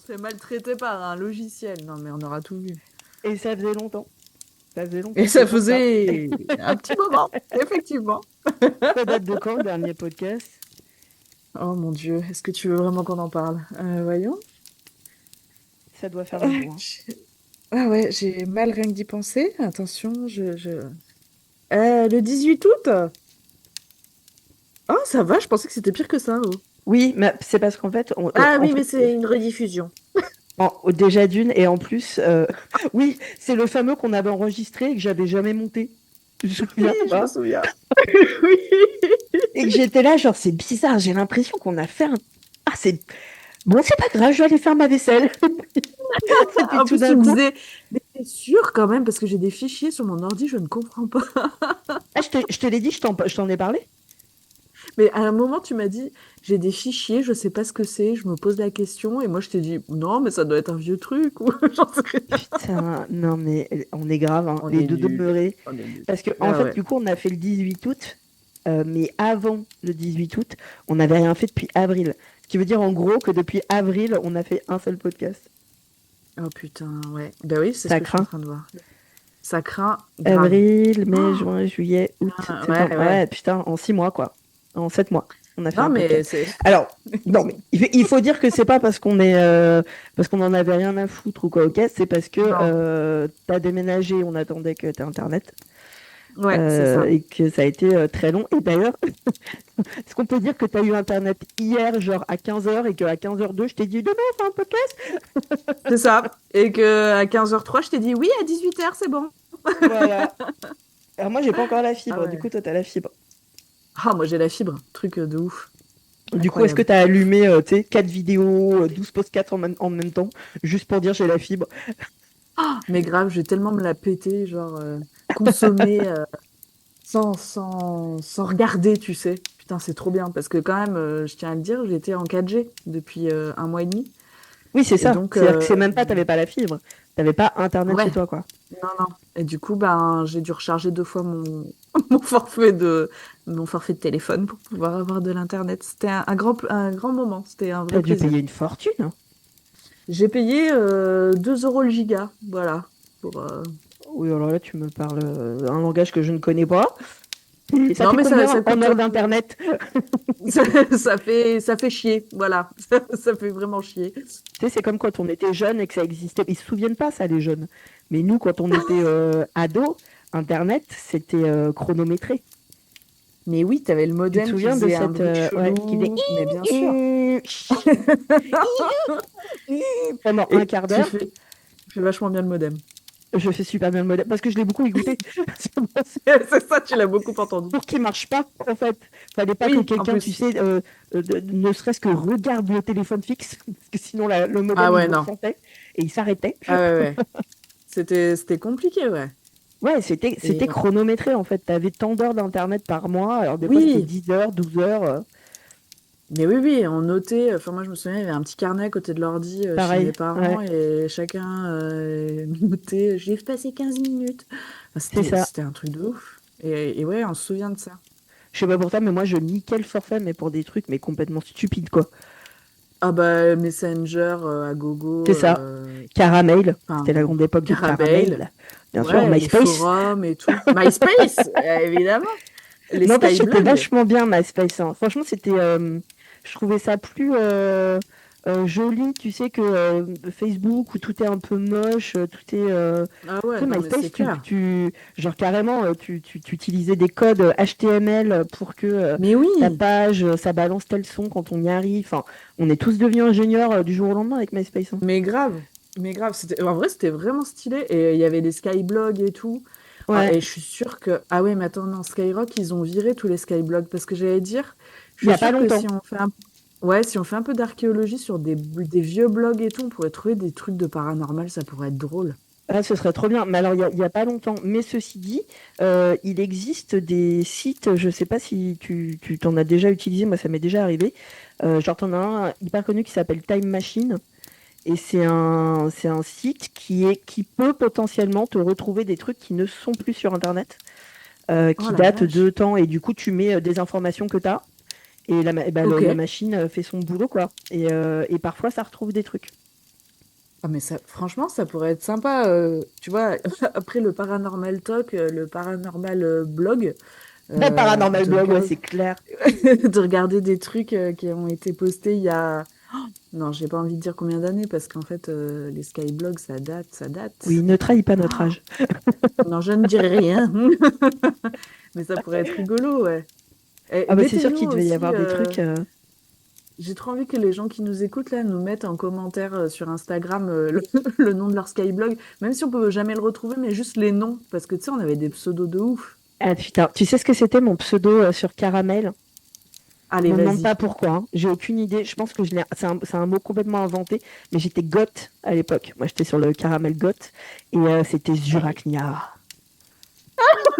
se fait maltraiter par un logiciel. Non, mais on aura tout vu. Et ça faisait longtemps. Ça faisait Et longtemps, c'est ça pour ça. faisait un petit moment, effectivement. Ça date de quand le dernier podcast? Oh mon Dieu, est-ce que tu veux vraiment qu'on en parle? Voyons. Ça doit faire un Euh, bout, hein. j'ai- Ah ouais, j'ai mal rien que d'y penser. Attention, le 18 août? Oh, ça va, je pensais que c'était pire que ça. Oh. Oui, mais c'est parce qu'en fait, Ah oui, mais c'est une rediffusion. déjà d'une, et en plus, oui, c'est le fameux qu'on avait enregistré et que j'avais jamais monté. Tu te Oui, souviens je me pas? souviens. Oui. Et que j'étais là, genre, c'est bizarre, j'ai l'impression qu'on a fait un. Ah, c'est. Bon, c'est pas grave, je vais aller faire ma vaisselle. Et puis En tout plus, tu d'un me coup, disais, mais t'es sûr quand même, parce que j'ai des fichiers sur mon ordi, je ne comprends pas. ah, je te l'ai dit, je t'en ai parlé. Mais à un moment, tu m'as dit, j'ai des fichiers, je sais pas ce que c'est, je me pose la question, et moi je t'ai dit, non, mais ça doit être un vieux truc, ou j'en sais rien. Putain, non, mais on est grave, hein, On les est deux nuls. demeurés. On est nuls. Parce que, en Ah fait, ouais. du coup, on a fait le 18 août, mais avant le 18 août, on n'avait rien fait depuis avril. Ce qui veut dire, en gros, que depuis avril, on a fait un seul podcast. Oh putain, ouais. Bah oui, c'est ce Ça que je suis en craint. train de voir. Ça craint grave. Avril, mai, Oh, juin, juillet, août, septembre. ouais, ouais. Ouais, putain, en 6 mois, quoi. En 7 mois, on a fait Non, un mais podcast. c'est... Alors, non, mais il faut dire que c'est pas parce qu'on en avait rien à foutre ou quoi, ok, c'est parce que Non. t'as déménagé, on attendait que t'aies Internet, Ouais, c'est ça. et que ça a été très long. Et d'ailleurs, est-ce qu'on peut dire que t'as eu Internet hier, genre à 15h, et qu'à 15h02, je t'ai dit demain, on fait un podcast? C'est ça. Et que à 15h03, je t'ai dit, oui, à 18h, c'est bon. Voilà. Alors moi, j'ai pas encore la Ah fibre, du ouais. coup, toi, t'as la fibre. Ah, moi j'ai la fibre. Truc de ouf. Du coup, est-ce que Incroyable. tu as allumé 4 vidéos, 12 podcasts en même temps, juste pour dire j'ai la fibre? Mais grave, je vais tellement me la péter, genre consommer sans regarder, tu sais. Putain, c'est trop bien. Parce que quand même, je tiens à le dire, j'étais en 4G depuis un mois et demi. Oui, c'est Et ça. donc, C'est-à-dire que c'est même pas, t'avais pas la fibre. T'avais pas Internet chez ouais, toi, quoi. non, non. Et du coup, ben, j'ai dû recharger 2 fois mon forfait de téléphone pour pouvoir avoir de l'internet. C'était un grand moment. C'était un vrai T'as dû plaisir. payer une fortune, hein. J'ai payé 2 euros le giga, voilà. Pour, Oui, alors là, tu me parles un langage que je ne connais pas. Et ça Non, fait mais combien ça en coûte. heure d'Internet? Ça fait chier, voilà. Ça fait vraiment chier. Tu sais, c'est comme quand on était jeune et que ça existait. Ils se souviennent pas, ça, les jeunes. Mais nous, quand on était ados, Internet, c'était chronométré. Mais oui, t'avais le Tu te modem qui souviens de faisait un cette. bruit Ouais, qui faisait. chelou, mais bien sûr. Pendant un Et quart d'heure. tu fais vachement bien le modem. Je fais super bien le modèle parce que je l'ai beaucoup écouté. C'est ça, tu l'as beaucoup entendu. Pour qu'il marche pas, en fait. Fallait pas que Oui, en quelqu'un, tu plus. sais, ne serait-ce que regarde le téléphone fixe, parce que sinon le Ah modem il ouais, le non. sentait et il s'arrêtait. Ah ouais, ouais. C'était compliqué, ouais. Ouais, c'était Et chronométré en fait. T'avais tant d'heures d'internet par mois, alors des fois c'était oui, 10 heures, 12 heures, mais oui, oui, on notait. Enfin, moi, je me souviens, il y avait un petit carnet à côté de l'ordi chez mes pareil. parents Ouais, et chacun notait. J'ai passé 15 minutes. Enfin, c'est ça. c'était un truc de ouf. Et ouais, on se souvient de ça. Je sais pas pour toi, mais moi je niquais le forfait, mais pour des trucs mais complètement stupides quoi. Ah bah, Messenger à C'est gogo. ça. Caramel, Enfin, c'était la grande époque de Caramel. Caramel. Bien sûr, Ouais, les MySpace. forums et tout. MySpace, évidemment. Les N'empêche, c'était Skyblog. vachement bien MySpace, hein. Franchement, je trouvais ça plus joli, tu sais, que Facebook où tout est un peu moche, tout est. Ah Tu ouais, sais, non, mais c'est MySpace, clair. genre carrément, tu utilisais des codes HTML pour que Mais ta oui, page, ça balance tel son quand on y arrive. Enfin, on est tous devenus ingénieurs du jour au lendemain avec MySpace, hein. mais grave. Mais grave. En vrai, c'était vraiment stylé. Et il y avait des Skyblogs et tout. Ah, Ouais, et je suis sûre que. Ah ouais, mais attends, non, Skyrock, ils ont viré tous les Skyblogs. Parce que j'allais dire, je il n'y suis a pas sûre que longtemps. si on fait Ouais, si on fait un peu d'archéologie sur des vieux blogs et tout, on pourrait trouver des trucs de paranormal, ça pourrait être drôle. Ah, ce serait trop bien. Mais alors, il y a pas longtemps. Mais ceci dit, il existe des sites, je ne sais pas si tu t'en as déjà utilisé, moi ça m'est déjà arrivé. Genre, t'en as un hyper connu qui s'appelle Time Machine. Et c'est un site qui peut potentiellement te retrouver des trucs qui ne sont plus sur Internet, Oh qui la datent de vache. temps. Et du coup, tu mets des informations que tu as. Et la Ok. machine fait son boulot, quoi. Et parfois, ça retrouve des trucs. Ah, mais ça, franchement, ça pourrait être sympa. Tu vois, après le paranormal talk, le paranormal blog, Paranormal de blog, ouais, regarder, c'est clair. de regarder des trucs qui ont été postés il y a. Non, j'ai pas envie de dire combien d'années parce qu'en fait, les skyblogs, ça date, ça Oui, date. ne trahis pas notre âge. Non, je ne dirai rien. Mais ça pourrait être rigolo, ouais. Et Ah bah c'est sûr mettez-nous qu'il devait y aussi. avoir des trucs. J'ai trop envie que les gens qui nous écoutent là nous mettent en commentaire sur Instagram le nom de leur Skyblog, même si on peut jamais le retrouver, mais juste les noms, parce que tu sais, on avait des pseudos de ouf. Ah putain, tu sais ce que c'était mon pseudo sur Caramel? Allez, Me demande vas-y. pas pourquoi, hein. J'ai aucune idée. Je pense que c'est un mot complètement inventé, mais j'étais goth à l'époque. Moi, j'étais sur le caramel goth et c'était Zurachnia.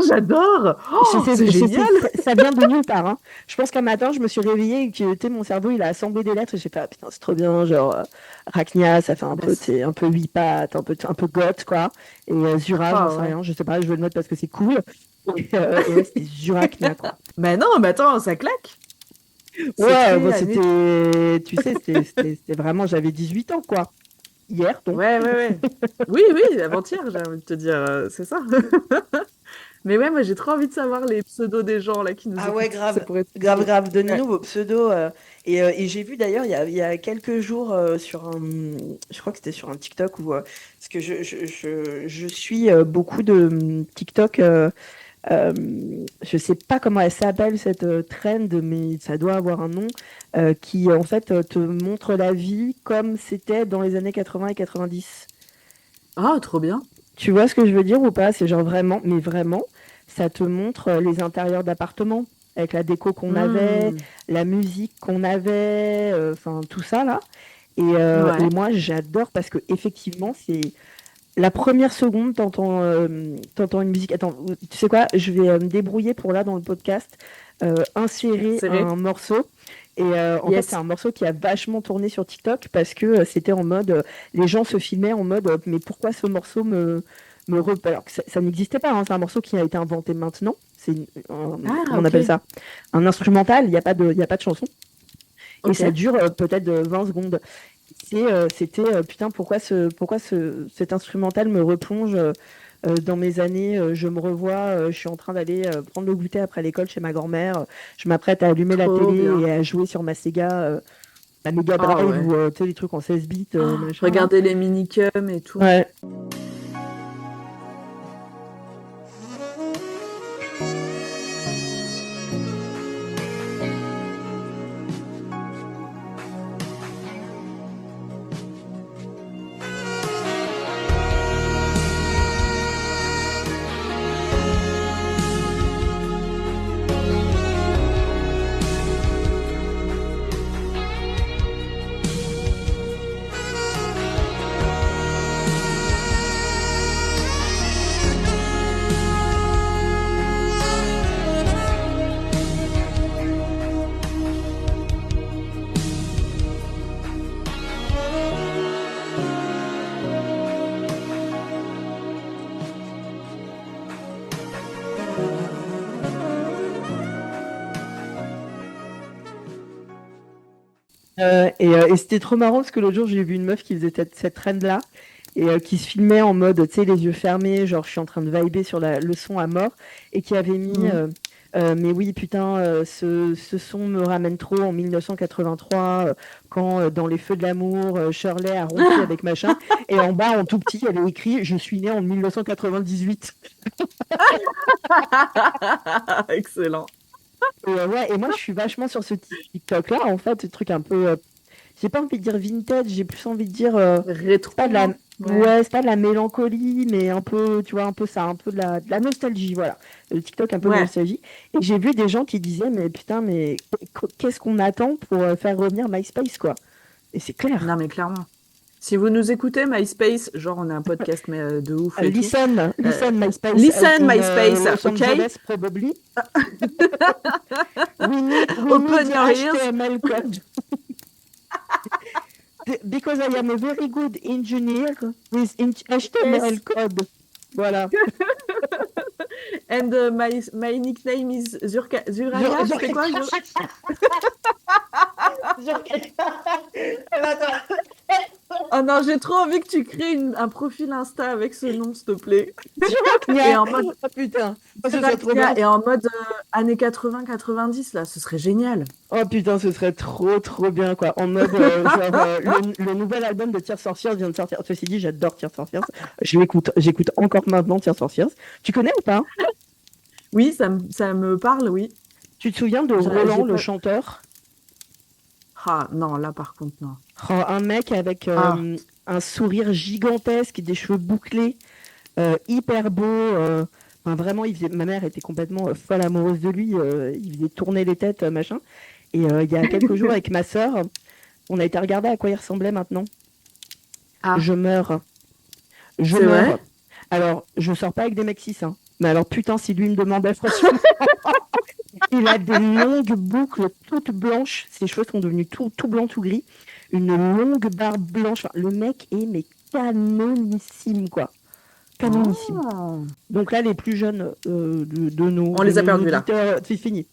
J'adore! Oh, c'est génial! Ça vient de nulle part, hein. Je pense qu'un matin, je me suis réveillée et que tu sais, mon cerveau, il a assemblé des lettres et j'ai fait, ah, putain, c'est trop bien, genre, Rachnia, ça fait un Bah, peu, tu sais, un peu huit pattes, un peu goth, quoi. Et Zura, j'en ah sais ouais. rien, je sais pas, je veux le mettre parce que c'est cool. Et ouais, c'était Zurachnia, quoi. Mais non, mais attends, ça claque! C'est Ouais, très bon, année. tu sais, c'était vraiment, j'avais 18 ans, quoi. Hier, donc. Ouais, ouais, ouais. Oui, oui, avant-hier, j'ai envie de te dire, c'est ça. Mais ouais, moi j'ai trop envie de savoir les pseudos des gens là qui nous Ah ouais, écoutent. Ça grave, pourrait être trop grave, drôle. grave. Ouais. Donnez-nous vos pseudos. Et j'ai vu d'ailleurs, il y a quelques jours, je crois que c'était sur un TikTok, parce que je suis beaucoup de TikTok. Euh, je sais pas comment elle s'appelle cette trend, mais ça doit avoir un nom, qui en fait te montre la vie comme c'était dans les années 80 et 90. Ah, trop bien. Tu vois ce que je veux dire ou pas? C'est genre vraiment, mais vraiment, ça te montre les intérieurs d'appartements avec la déco qu'on avait, Hmm. la musique qu'on avait, enfin tout ça là. Et Ouais. moi, j'adore parce que effectivement, c'est la première seconde, t'entends une musique. Attends, tu sais quoi? Je vais me débrouiller pour là dans le podcast insérer Serré. un morceau. Et en fait, c'est Yes. un morceau qui a vachement tourné sur TikTok parce que c'était en mode, les gens se filmaient en mode, mais pourquoi ce morceau alors que ça n'existait pas, hein, c'est un morceau qui a été inventé maintenant. Ah, Comment on ok. appelle ça? Un instrumental, il y a pas de chanson. Et Ok. ça dure peut-être 20 secondes. C'était putain, cet instrumental me replonge dans mes années. Je me revois, je suis en train d'aller prendre le goûter après l'école chez ma grand-mère. Je m'apprête à allumer la Trop télé bien. et à jouer sur ma Sega, la Mega Ah Drive ouais. ou tu sais, les trucs en 16 bits, machin là. Regardez les minicums et tout. Ouais. Et c'était trop marrant parce que l'autre jour, j'ai vu une meuf qui faisait cette trend-là et qui se filmait en mode, tu sais, les yeux fermés, genre je suis en train de vibrer sur le son à mort et qui avait mis, Mhm. mais oui, putain, ce son me ramène trop en 1983 quand dans Les Feux de l'amour, Shirley a rompu avec machin. Et en bas, en tout petit, elle a écrit, je suis née en 1998. Excellent. Ouais, et moi, je suis vachement sur ce TikTok-là, en fait, ce truc un peu. J'ai pas envie de dire vintage, j'ai plus envie de dire. C'est pas Rétro, de la. non? Ouais. Ouais, c'est pas de la mélancolie, mais un peu, tu vois, un peu ça, un peu de la nostalgie, voilà. Le TikTok, un peu de Ouais. nostalgie. Et j'ai vu des gens qui disaient, mais putain, mais qu'est-ce qu'on attend pour faire revenir MySpace, quoi? Et c'est clair. Non, mais clairement. Si vous nous écoutez, MySpace, genre on a un podcast mais, de ouf et tout. Listen, euh, listen, MySpace Listen in MySpace, Los ok? Angeles, probably. We need Open the your ears. HTML code. Because I am a very good engineer with HTML Yes. code. Voilà. And my nickname is Zuraya. C'était quoi? Attends. Oh non, j'ai trop envie que tu crées un profil Insta avec ce nom, s'il te plaît. Et Turaknia. en mode Oh putain, oh, ce serait trop Turaknia bien. et en mode années 80-90, là, ce serait génial. Oh putain, ce serait trop trop bien quoi. En mode genre le nouvel album de Tears for Fears vient de sortir. Ceci dit, j'adore Tears for Fears. J'écoute encore maintenant Tears for Fears. Tu connais ou pas? Oui, ça me parle, oui. Tu te souviens de J'ai Roland, le pas... chanteur? Ah, non, là, par contre, non. Oh, un mec avec Ah, un sourire gigantesque, des cheveux bouclés, hyper beau. Enfin, vraiment, ma mère était complètement folle amoureuse de lui. Il faisait tourner les têtes, machin. Et il y a quelques jours, avec ma sœur, on a été regarder à quoi il ressemblait maintenant. ah, Je meurs. Je c'est vrai? meurs. Alors, je sors pas avec des mecs cis, hein. Mais alors, putain, si lui me demandait, franchement, il a des longues boucles toutes blanches. Ses cheveux sont devenus tout blancs, tout gris. Une longue barbe blanche. Enfin, le mec est mais canonissime, quoi. Canonissime. Oh. Donc là, les plus jeunes On de les a nos perdus, là. auditeurs, c'est fini.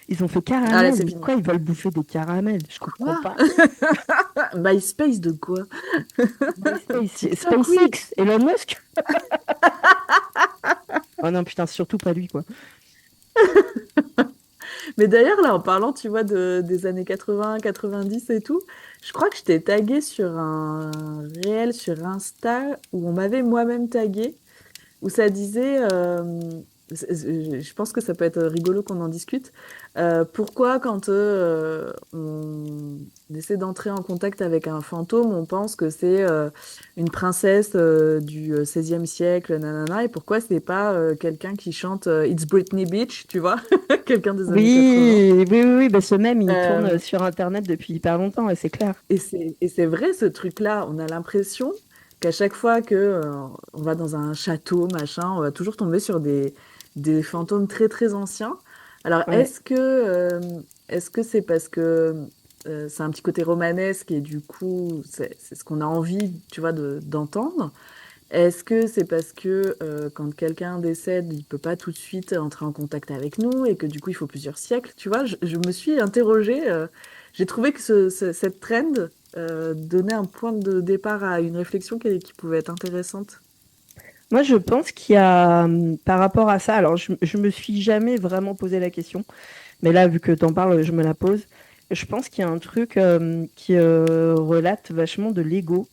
Ils ont fait Allez, caramel. c'est Mais fini. pourquoi ils veulent bouffer des caramels? Je comprends Quoi? pas. MySpace de quoi? TikTok, oui. SpaceX, Elon Musk. Oh non, putain, surtout pas lui, quoi. Mais d'ailleurs, là, en parlant, tu vois, des années 80, 90 et tout, je crois que je t'ai tagué sur un réel sur Insta où on m'avait moi-même tagué, où ça disait, je pense que ça peut être rigolo qu'on en discute, pourquoi quand on essaie d'entrer en contact avec un fantôme, on pense que c'est une princesse du XVIe siècle, nanana, et pourquoi c'est pas quelqu'un qui chante It's Britney Beach, tu vois, quelqu'un des années 80. Oui, bah, ce même, il tourne Euh, sur Internet depuis hyper longtemps, et c'est clair. et c'est vrai, ce truc-là, on a l'impression qu'à chaque fois que on va dans un château, machin, on va toujours tomber sur des fantômes très très anciens. Alors, Ouais. est-ce que c'est parce que c'est un petit côté romanesque et du coup, c'est ce qu'on a envie, tu vois, d'entendre? Est-ce que c'est parce que quand quelqu'un décède, il peut pas tout de suite entrer en contact avec nous et que du coup il faut plusieurs siècles, tu vois? Je me suis interrogée, j'ai trouvé que cette trend donnait un point de départ à une réflexion qui pouvait être intéressante. Moi, je pense qu'il y a, par rapport à ça, alors je me suis jamais vraiment posé la question, mais là, vu que tu en parles, je me la pose. Je pense qu'il y a un truc qui relate vachement de l'ego,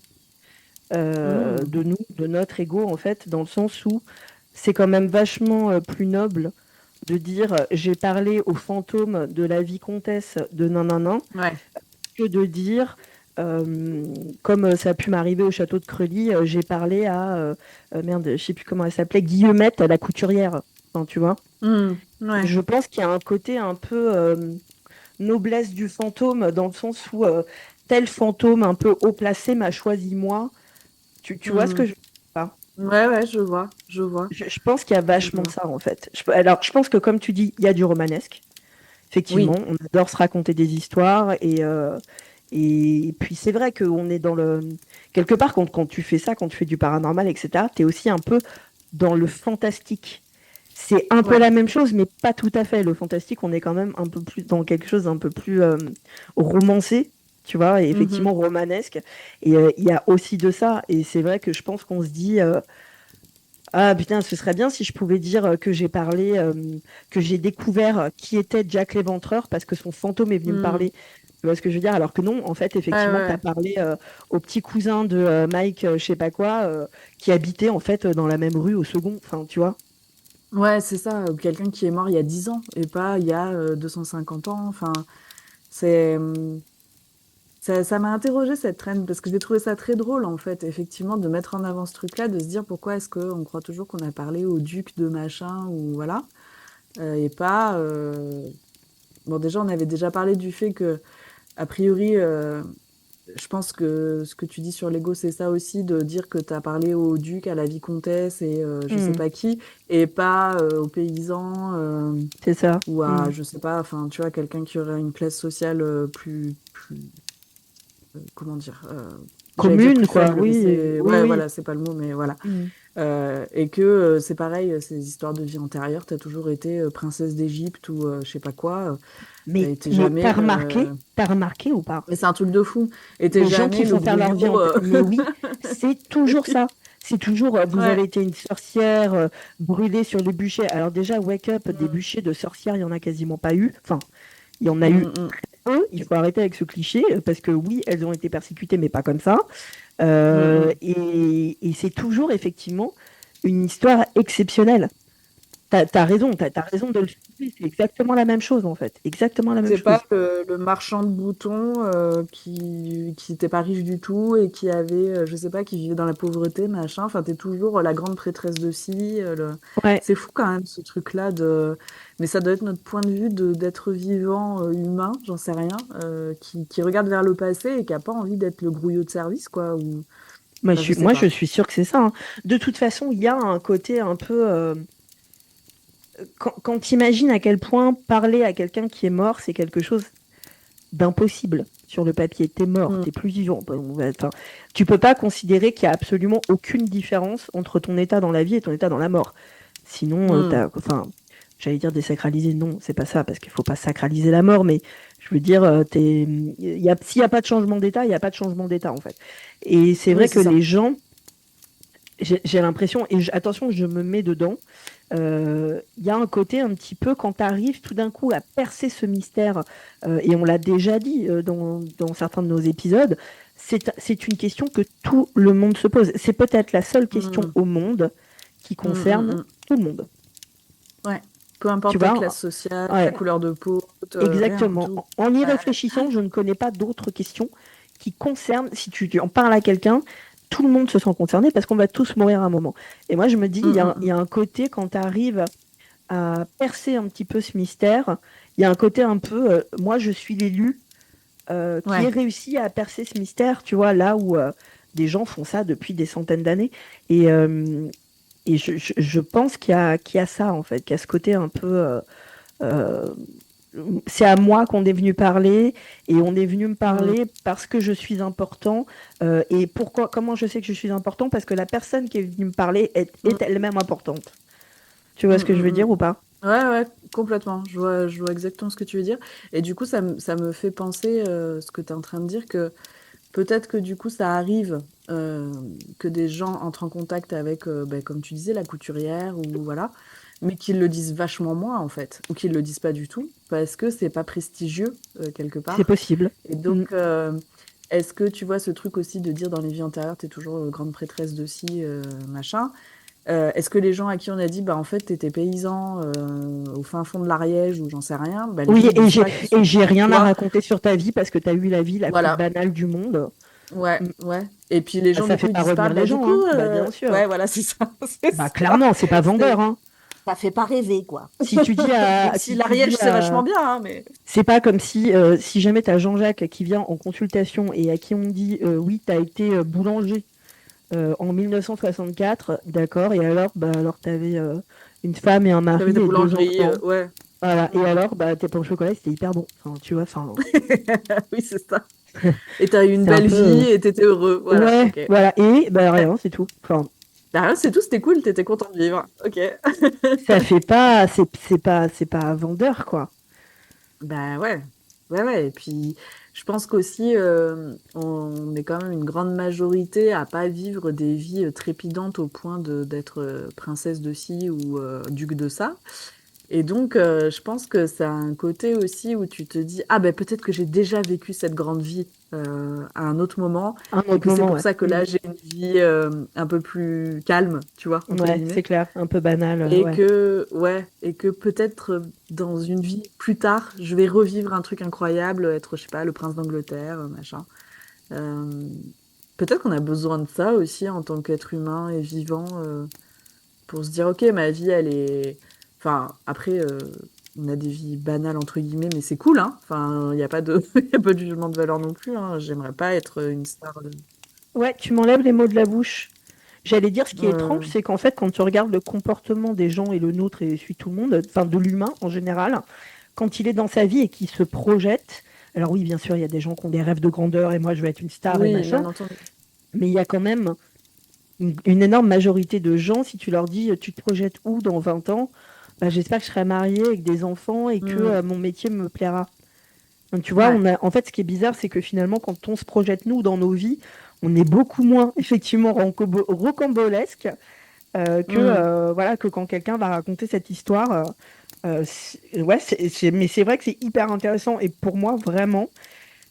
Hmm. de nous, de notre ego, en fait, dans le sens où c'est quand même vachement plus noble de dire j'ai parlé au fantôme de la vicomtesse de nanana Ouais. que de dire, comme ça a pu m'arriver au château de Creully, j'ai parlé à, merde, je sais plus comment elle s'appelait, Guillemette, la couturière. Enfin, tu vois. Hmm. Ouais. Je pense qu'il y a un côté un peu noblesse du fantôme, dans le sens où tel fantôme un peu haut placé m'a choisi moi. Tu vois ce Hmm. que je veux dire, pas? Ouais, ouais, je vois, je vois, Je pense qu'il y a je vachement de vois. ça, en fait. Alors, je pense que, comme tu dis, il y a du romanesque. Effectivement, Oui. on adore se raconter des histoires et puis c'est vrai qu'on est dans le... Quelque part, quand tu fais ça, quand tu fais du paranormal, etc., tu es aussi un peu dans le fantastique. C'est un peu Ouais. la même chose, mais pas tout à fait. Le fantastique, on est quand même un peu plus dans quelque chose d'un peu plus romancé, tu vois, et Mhm. effectivement romanesque. Et il y a aussi de ça. Et c'est vrai que je pense qu'on se dit, ah putain, ce serait bien si je pouvais dire que j'ai parlé, que j'ai découvert qui était Jack l'Éventreur parce que son fantôme est venu me Hmm. parler. Tu vois ce que je veux dire? Alors que non, en fait, Ouais, effectivement, tu as ouais. parlé au petit cousin de Mike, je sais pas quoi, qui habitait en fait dans la même rue au second. Enfin, tu vois? Ouais, c'est ça, ou quelqu'un qui est mort il y a 10 ans et pas il y a 250 ans. Enfin, c'est, ça m'a interrogé cette trend parce que j'ai trouvé ça très drôle en fait, effectivement, de mettre en avant ce truc-là, de se dire pourquoi est-ce qu'on croit toujours qu'on a parlé au duc de machin ou voilà, et pas. Bon, déjà, on avait déjà parlé du fait que, a priori, je pense que ce que tu dis sur l'ego, c'est ça aussi, de dire que tu as parlé au duc, à la vicomtesse et je sais Hmm, pas qui, et pas aux paysans c'est ça. ou Hmm. à, je sais pas, enfin, tu vois, quelqu'un qui aurait une classe sociale plus comment dire, j'allais dire Commune, plus quoi. faible, mais Oui, c'est, oui, ouais, oui. voilà, c'est pas le mot, mais voilà. Hmm. Et que c'est pareil, ces histoires de vie antérieure, t'as toujours été princesse d'Égypte ou je sais pas quoi, t'as été Mais jamais. t'as remarqué ou pas? Mais c'est un truc de fou. Et t'es Les gens jamais qui le vont faire leur vie grouillot. Mais oui, c'est toujours ça. C'est toujours, vous avez Ouais. été une sorcière brûlée sur les bûchers. Alors déjà, wake up, des Mm, bûchers de sorcières, il n'y en a quasiment pas eu. Enfin, il y en a eu mm, mm, un. Il faut arrêter avec ce cliché, parce que oui, elles ont été persécutées, mais pas comme ça. mm, mm. Et c'est toujours effectivement une histoire exceptionnelle. T'as raison, t'as raison de le souligner. C'est exactement la même chose, en fait. Exactement la même C'est pas chose. le marchand de boutons qui était pas riche du tout et qui avait, je sais pas, qui vivait dans la pauvreté, machin. Enfin, t'es toujours la grande prêtresse de ci. Ouais. C'est fou quand même ce truc-là de. Mais ça doit être notre point de vue d'être vivant humain, j'en sais rien, qui regarde vers le passé et qui a pas envie d'être le grouillot de service, quoi. Ou. Enfin, je sais Moi, je pas. suis sûre que c'est ça, hein. De toute façon, il y a un côté un peu. Quand tu imagines à quel point parler à quelqu'un qui est mort, c'est quelque chose d'impossible sur le papier. T'es mort, Mm, t'es plus vivant. Enfin, tu peux pas considérer qu'il y a absolument aucune différence entre ton état dans la vie et ton état dans la mort. Sinon, mm, enfin, j'allais dire désacraliser, non, c'est pas ça, parce qu'il faut pas sacraliser la mort, mais je veux dire, s'il n'y a pas de changement d'état, il n'y a pas de changement d'état, en fait. Et c'est oui, vrai c'est que ça. les gens, j'ai l'impression, et attention, je me mets dedans, il y a un côté un petit peu quand tu arrives tout d'un coup à percer ce mystère, et on l'a déjà dit dans certains de nos épisodes, c'est une question que tout le monde se pose. C'est peut-être la seule question Mm, au monde qui mm, mm, concerne mm. tout le monde. Ouais. Peu Tu importe ta classe vois? sociale, ta Ouais, couleur de peau, rien, exactement. tout. En y Ouais. réfléchissant, je ne connais pas d'autres questions qui concernent, si tu en parles à quelqu'un, tout le monde se sent concerné parce qu'on va tous mourir à un moment. Et moi, je me dis, Mm, mm, il y mm. a un côté quand tu arrives à percer un petit peu ce mystère. Il y a un côté un peu, moi je suis l'élu qui ait Ouais. réussi à percer ce mystère, tu vois, là où des gens font ça depuis des centaines d'années. Et, je pense qu'il y a ça, en fait, qu'il y a ce côté un peu... euh, c'est à moi qu'on est venu parler et on est venu me Mm, parler parce que je suis important. Et pourquoi, comment je sais que je suis important? Parce que la personne qui est venue me parler mm, est elle-même importante. Tu mm, vois ce que je veux mm, dire mm. ou pas? Ouais, ouais, complètement. Je vois exactement ce que tu veux dire. Et du coup, ça me fait penser, ce que tu es en train de dire, que peut-être que du coup, ça arrive que des gens entrent en contact avec, ben, comme tu disais, la couturière ou voilà, mais qu'ils le disent vachement moins en fait, ou qu'ils le disent pas du tout, parce que c'est pas prestigieux quelque C'est part. possible. Et Mm. donc, est-ce que tu vois ce truc aussi de dire dans les vies antérieures, t'es toujours grande prêtresse de ci, machin? Est-ce que les gens à qui on a dit, bah en fait, t'étais paysan au fin fond de l'Ariège ou j'en sais rien, bah les gens Oui, ils disent pas qu'ils sont et j'ai comme rien à toi. raconter sur ta vie parce que tu as eu la vie la plus Voilà. banale du monde. Ouais, Mm. ouais. Et puis les Bah, gens, ça du coup, fait ils pas disent pas, revenir les bah du gens, coup, hein. Bah, bien sûr. ouais, voilà, c'est ça, c'est Bah, ça. clairement, c'est pas vendeur, C'est- hein. Ça fait pas rêver, quoi. Même si Si tu dis l'Ariège, c'est vachement à, bien, hein, mais. c'est pas comme si, si jamais tu as Jean-Jacques qui vient en consultation et à qui on dit oui, tu as été boulanger en 1964, d'accord, et alors, bah, alors tu avais une femme et un T'avais mari ta et deux boulangerie, enfants. ouais. Voilà, et Mm. alors, bah, tes pains au chocolat, c'était hyper bon. Enfin, tu vois, enfin, Oui, c'est ça. Et t'as eu une c'est un belle peu. vie et t'étais heureux, voilà, Ouais, ok. voilà, et bah, rien, c'est tout. Enfin, Bah, c'est tout, c'était cool, t'étais content de vivre, ok. ça fait pas, c'est pas vendeur, quoi. Bah ouais, ouais, ouais. Et puis, je pense qu'aussi, on est quand même une grande majorité à pas vivre des vies trépidantes au point d'être princesse de ci ou duc de ça. Et donc, je pense que ça a un côté aussi où tu te dis, ah ben peut-être que j'ai déjà vécu cette grande vie à un autre moment, Un et autre que c'est moment, pour ouais. ça que Mm. là j'ai une vie un peu plus calme, tu vois, entre Ouais, guillemets. c'est clair, un peu banal, Et ouais. que, ouais, et que peut-être dans une vie plus tard, je vais revivre un truc incroyable, être, je sais pas, le prince d'Angleterre, machin. Euh, Peut-être qu'on a besoin de ça aussi en tant qu'être humain et vivant pour se dire, ok, ma vie, elle est. Enfin, après, on a des vies banales, entre guillemets, mais c'est cool, hein. Enfin, il n'y a pas de... y a pas de jugement de valeur non plus, hein. J'aimerais pas être une star. Ouais, tu m'enlèves les mots de la bouche. J'allais dire, ce qui est étrange, Euh, c'est qu'en fait, quand tu regardes le comportement des gens et le nôtre et celui de tout le monde, enfin de l'humain en général, quand il est dans sa vie et qu'il se projette, alors oui, bien sûr, il y a des gens qui ont des rêves de grandeur et moi je veux être une star et Oui, machin, bien entendu. mais il y a quand même une énorme majorité de gens, si tu leur dis tu te projettes où dans 20 ans, bah, j'espère que je serai mariée avec des enfants et que Mm. mon métier me plaira. Donc, tu vois, Ouais. en fait, ce qui est bizarre, c'est que finalement, quand on se projette, nous, dans nos vies, on est beaucoup moins, effectivement, rocambolesque Mm. voilà, que quand quelqu'un va raconter cette histoire. Ouais, mais c'est vrai que c'est hyper intéressant. Et pour moi, vraiment,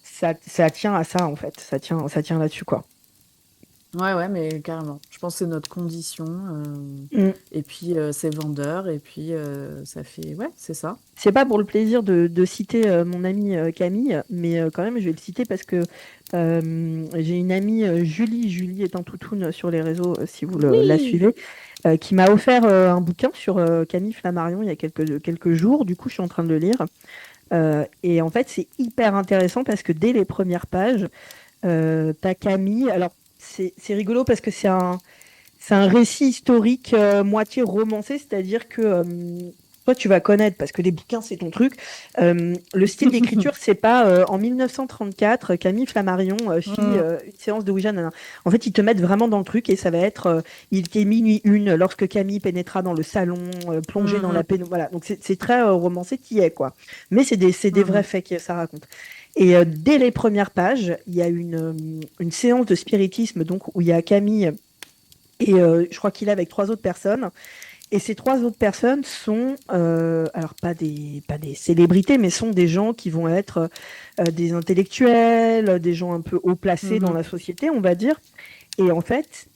ça tient à ça, en fait. Ça tient là-dessus, quoi. Ouais, ouais, mais carrément. Je pense que c'est notre condition. Mm. Et puis, c'est vendeur. Et puis, ça fait... Ouais, c'est ça. C'est pas pour le plaisir de citer mon amie Camille, mais quand même, je vais le citer parce que j'ai une amie Julie. Julie est un toutoune sur les réseaux, si vous la Oui. suivez, qui m'a offert un bouquin sur Camille Flammarion il y a quelques jours. Du coup, je suis en train de le lire. Et en fait, c'est hyper intéressant parce que dès les premières pages, t'as Camille. Alors, c'est rigolo parce que c'est un récit historique moitié romancé, c'est-à-dire que toi, tu vas connaître, parce que les bouquins, c'est ton truc. Le style d'écriture, c'est pas en 1934, Camille Flammarion fit Mm. une séance de Ouija. Nanana. En fait, ils te mettent vraiment dans le truc et ça va être il était minuit une lorsque Camille pénétra dans le salon, plongé dans la Mm. pénombre. Voilà, donc c'est très romancé, t'y es, quoi. Mais c'est des vrais Mhm. faits que ça raconte. Et dès les premières pages, il y a une séance de spiritisme donc, où il y a Camille et je crois qu'il est avec trois autres personnes. Et ces trois autres personnes sont, alors pas des célébrités, mais sont des gens qui vont être des intellectuels, des gens un peu haut placés dans Mhm. la société, on va dire. Et en fait,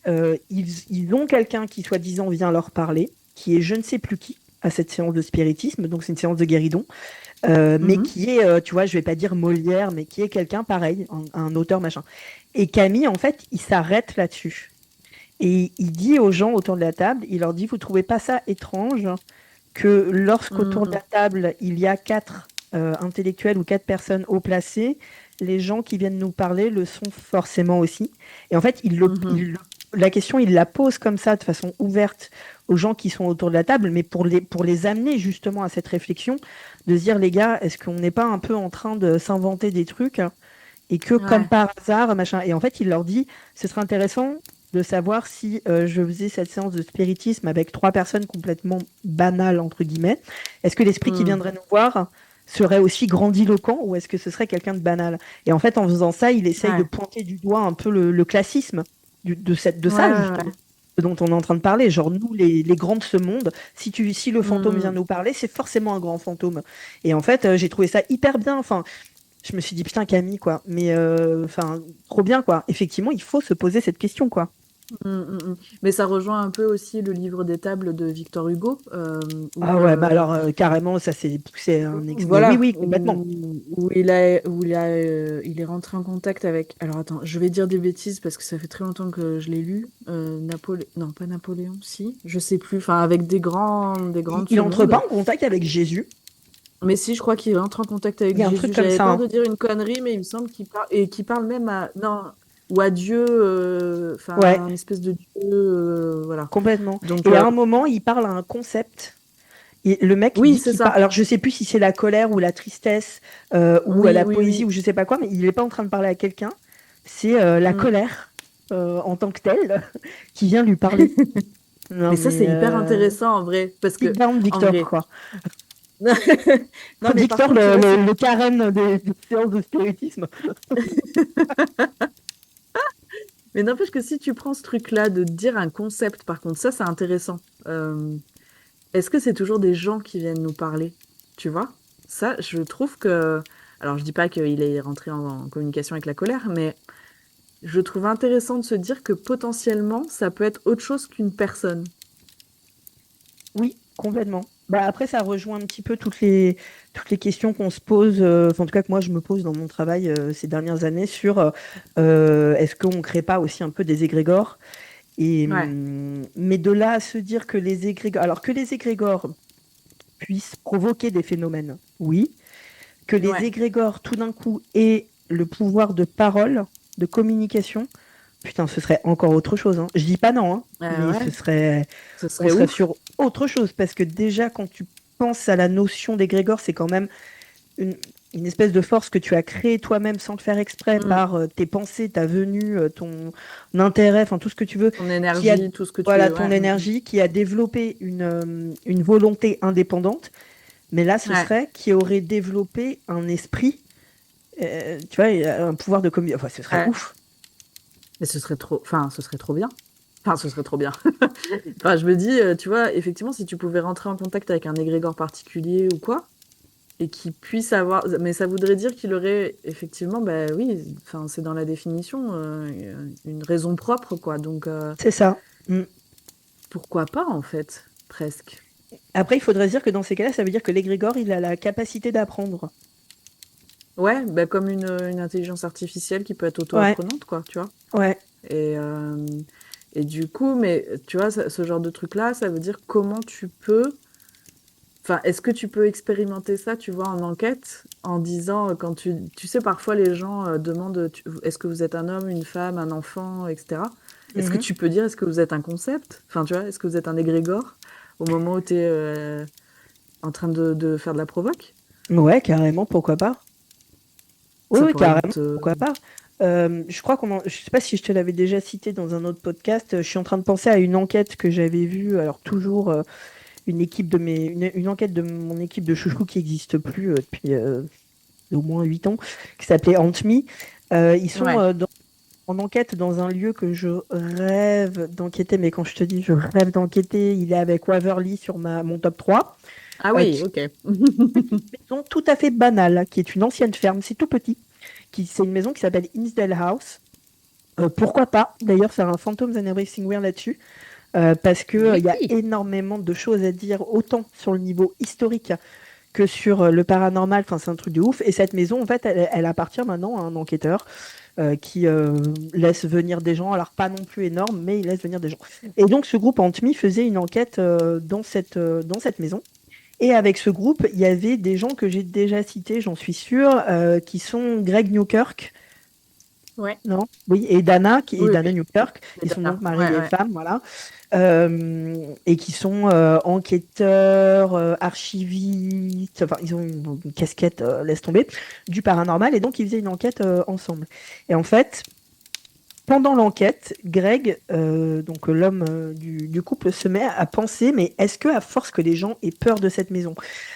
ils ont quelqu'un qui, soi-disant, vient leur parler, qui est je ne sais plus qui à cette séance de spiritisme, donc c'est une séance de guéridon, mais Mhm. qui est, tu vois, je vais pas dire Molière, mais qui est quelqu'un pareil, un auteur machin. Et Camille, en fait, il s'arrête là-dessus. Et il dit aux gens autour de la table, il leur dit, vous trouvez pas ça étrange que lorsqu'autour de la Mhm. table, il y a quatre intellectuels ou quatre personnes haut placées, les gens qui viennent nous parler le sont forcément aussi. Et en fait, Mhm. la question, il la pose comme ça, de façon ouverte aux gens qui sont autour de la table, mais pour les amener justement à cette réflexion, de se dire, les gars, est-ce qu'on n'est pas un peu en train de s'inventer des trucs et que comme Ouais. par hasard, machin. Et en fait, il leur dit, ce serait intéressant de savoir si je faisais cette séance de spiritisme avec trois personnes complètement banales, entre guillemets, est-ce que l'esprit qui Mm. viendrait nous voir serait aussi grandiloquent ou est-ce que ce serait quelqu'un de banal? Et en fait, en faisant ça, il essaye de Ouais. pointer du doigt un peu le classisme de Ouais, ça, ouais, justement. ouais. Dont on est en train de parler, genre nous, les grands de ce monde, si le fantôme vient Mm. nous parler, c'est forcément un grand fantôme. Et en fait, j'ai trouvé ça hyper bien. Enfin, je me suis dit, putain, Camille, quoi. Mais, enfin, trop bien, quoi. Effectivement, il faut se poser cette question, quoi. Mm, mm, mm. Mais ça rejoint un peu aussi le livre des tables de Victor Hugo, Ah où, ouais, bah alors, carrément, ça s'est poussé à un Mais oui, voilà, oui, complètement. il est rentré en contact avec. Alors attends, je vais dire des bêtises parce que ça fait très longtemps que je l'ai lu. Non, pas Napoléon, si, je sais plus. Enfin, avec des grands Il, de il ce entre pas monde. en contact avec Jésus. Mais si, je crois qu'il rentre en contact avec Il y a un truc Jésus. comme J'avais ça, peur hein. de dire une connerie, mais il me semble qu'il parle et qu'il parle même à non ou à Dieu, enfin Ouais, un espèce de Dieu, voilà. complètement. Donc Et à un moment, il parle à un concept. Et le mec, il oui, dit c'est qu'il parle. ça. Alors, je sais plus si c'est la colère ou la tristesse ou Oui, la oui, poésie oui. ou je sais pas quoi, mais il n'est pas en train de parler à quelqu'un. C'est la Mm. colère en tant que telle qui vient lui parler. Non, Mais ça, c'est mais hyper intéressant en vrai, parce Big que Bang en Victor, vrai. quoi. Non, mais par Victor, contre, tu vois, c'est le carême des séances de spiritisme. mais n'empêche que si tu prends ce truc-là de dire un concept, par contre, ça, c'est intéressant. Est-ce que c'est toujours des gens qui viennent nous parler? Tu vois? Ça, je trouve que. Alors, je dis pas qu'il est rentré en communication avec la colère, mais je trouve intéressant de se dire que potentiellement, ça peut être autre chose qu'une personne. Oui, complètement. Bah, après, ça rejoint un petit peu toutes les questions qu'on se pose, enfin, en tout cas que moi je me pose dans mon travail ces dernières années sur est-ce qu'on ne crée pas aussi un peu des égrégores Ouais. mais de là à se dire que les égrégores, alors que les égrégores puissent provoquer des phénomènes, oui, que les Ouais. égrégores tout d'un coup aient le pouvoir de parole, de communication, putain, ce serait encore autre chose, hein. Je dis pas non, hein, mais Ouais. Ce on serait serait ouf. sur autre chose parce que déjà quand tu penses à la notion d'égrégore, c'est quand même une. une espèce de force que tu as créée toi-même sans le faire exprès Mm. par tes pensées, ta venue, ton intérêt, enfin tout ce que tu veux, Ton qui a, énergie, tout ce que voilà, tu... ton Ouais, énergie, qui a développé une volonté indépendante. Mais là, ce ouais, serait qui aurait développé un esprit, tu vois, et un pouvoir de communication. Enfin, ce serait ouais. ouf. Mais ce serait trop... Enfin, ce serait trop bien. Enfin, ce serait trop bien. Enfin, je me dis, tu vois, effectivement, si tu pouvais rentrer en contact avec un égrégore particulier ou quoi, et qu'il puisse avoir... Mais ça voudrait dire qu'il aurait, effectivement, bah oui, enfin, c'est dans la définition, une raison propre, quoi. Donc, C'est ça. Mm. pourquoi pas, en fait, presque. Après, il faudrait se dire que dans ces cas-là, ça veut dire que l'égrégore, il a la capacité d'apprendre. Ouais, bah, comme une intelligence artificielle qui peut être Ouais, auto-apprenante, quoi, tu vois. ouais. Et, euh, et du coup, mais tu vois, ce genre de truc-là, ça veut dire comment tu peux... Enfin, est-ce que tu peux expérimenter ça, tu vois, en enquête, en disant, quand tu sais, parfois les gens demandent, est-ce que vous êtes un homme, une femme, un enfant, etc. Est-ce que Mhm. tu peux dire, est-ce que vous êtes un concept? Enfin, tu vois, est-ce que vous êtes un égrégore au moment où tu es en train de faire de la provoque? Ouais, carrément, pourquoi pas? Oui, Ça oui, pourrait carrément, être... pourquoi pas? Je crois je sais pas si je te l'avais déjà cité dans un autre podcast. Je suis en train de penser à une enquête que j'avais vue. Alors toujours une enquête de mon équipe de chouchou qui n'existe plus depuis au moins 8 ans, qui s'appelait Ant Me. Ils sont Ouais. en enquête dans un lieu que je rêve d'enquêter, mais quand je te dis je rêve d'enquêter, il est avec Waverly sur mon top 3, Ah oui, qui ok. est une maison tout à fait banale, qui est une ancienne ferme, c'est tout petit. C'est une maison qui s'appelle Hinsdale House. Pourquoi pas d'ailleurs faire un Phantoms and Everything là-dessus, parce que il y a Oui. énormément de choses à dire, autant sur le niveau historique que sur le paranormal. Enfin, c'est un truc de ouf. Et cette maison, en fait, elle appartient maintenant à un enquêteur qui laisse venir des gens. Alors, pas non plus énorme, mais il laisse venir des gens. Et donc, ce groupe Antmi faisait une enquête dans cette maison. Et avec ce groupe, il y avait des gens que j'ai déjà cités, j'en suis sûre, qui sont Greg Newkirk, Ouais. non? Oui, et Dana, et Oui, Dana oui. Newkirk, Et qui sont donc Dana. mari Ouais, et ouais. femme, voilà. Et qui sont enquêteurs, archivistes, enfin, ils ont une casquette, laisse tomber, du paranormal, et donc ils faisaient une enquête ensemble. Et en fait, pendant l'enquête, Greg, donc l'homme du couple, se met à penser, mais est-ce que à force que les gens aient peur de cette maison,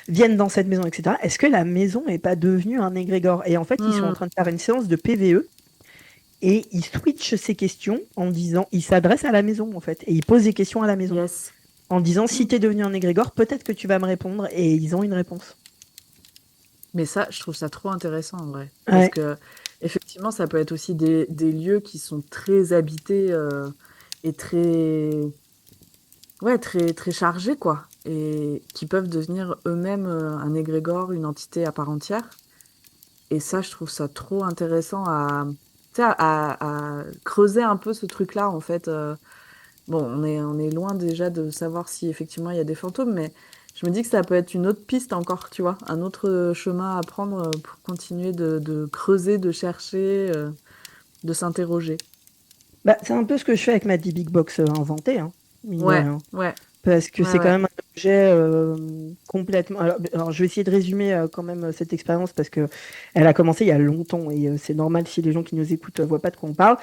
viennent dans cette maison, etc., est-ce que la maison n'est pas devenue un égrégore? Et en fait, ils sont en Hmm. train de faire une séance de PVE, et il switch ses questions en disant, il s'adresse à la maison, en fait, et il pose des questions à la maison Yes. en disant si t'es devenu un égrégore, peut-être que tu vas me répondre et ils ont une réponse. Mais ça, je trouve ça trop intéressant en vrai. Parce Ouais. que, effectivement, ça peut être aussi des lieux qui sont très habités et très, ouais, très, très chargés, quoi. Et qui peuvent devenir eux-mêmes un égrégore, une entité à part entière. Et ça, je trouve ça trop intéressant tu sais, à creuser un peu ce truc-là, en fait. Bon, on est loin déjà de savoir si effectivement il y a des fantômes, mais je me dis que ça peut être une autre piste encore, tu vois, un autre chemin à prendre pour continuer de creuser, de chercher, de s'interroger. Bah, c'est un peu ce que je fais avec ma D-Big Box inventée, hein, mine de Ouais, rien. ouais, Parce que ouais, c'est quand ouais. même un objet complètement. Alors, je vais essayer de résumer quand même cette expérience parce que elle a commencé il y a longtemps et c'est normal si les gens qui nous écoutent ne voient pas de quoi on parle.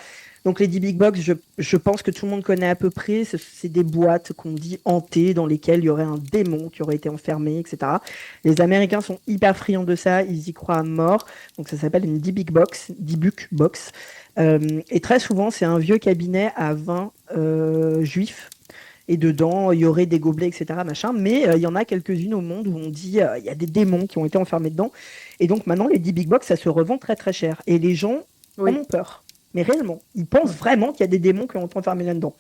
Donc, les D-Big Box, je pense que tout le monde connaît à peu près. C'est des boîtes qu'on dit hantées dans lesquelles il y aurait un démon qui aurait été enfermé, etc. Les Américains sont hyper friands de ça, ils y croient à mort. Donc, ça s'appelle une D-Big Box, D-Bug Box. Et très souvent, c'est un vieux cabinet à vin juif et dedans, il y aurait des gobelets, etc. Machin. Mais il y en a quelques-unes au monde où on dit il y a des démons qui ont été enfermés dedans. Et donc maintenant, les 10 big box, ça se revend très très cher. Et les gens en Oui. ont peur. Mais réellement, ils pensent vraiment qu'il y a des démons qui ont été enfermés là-dedans.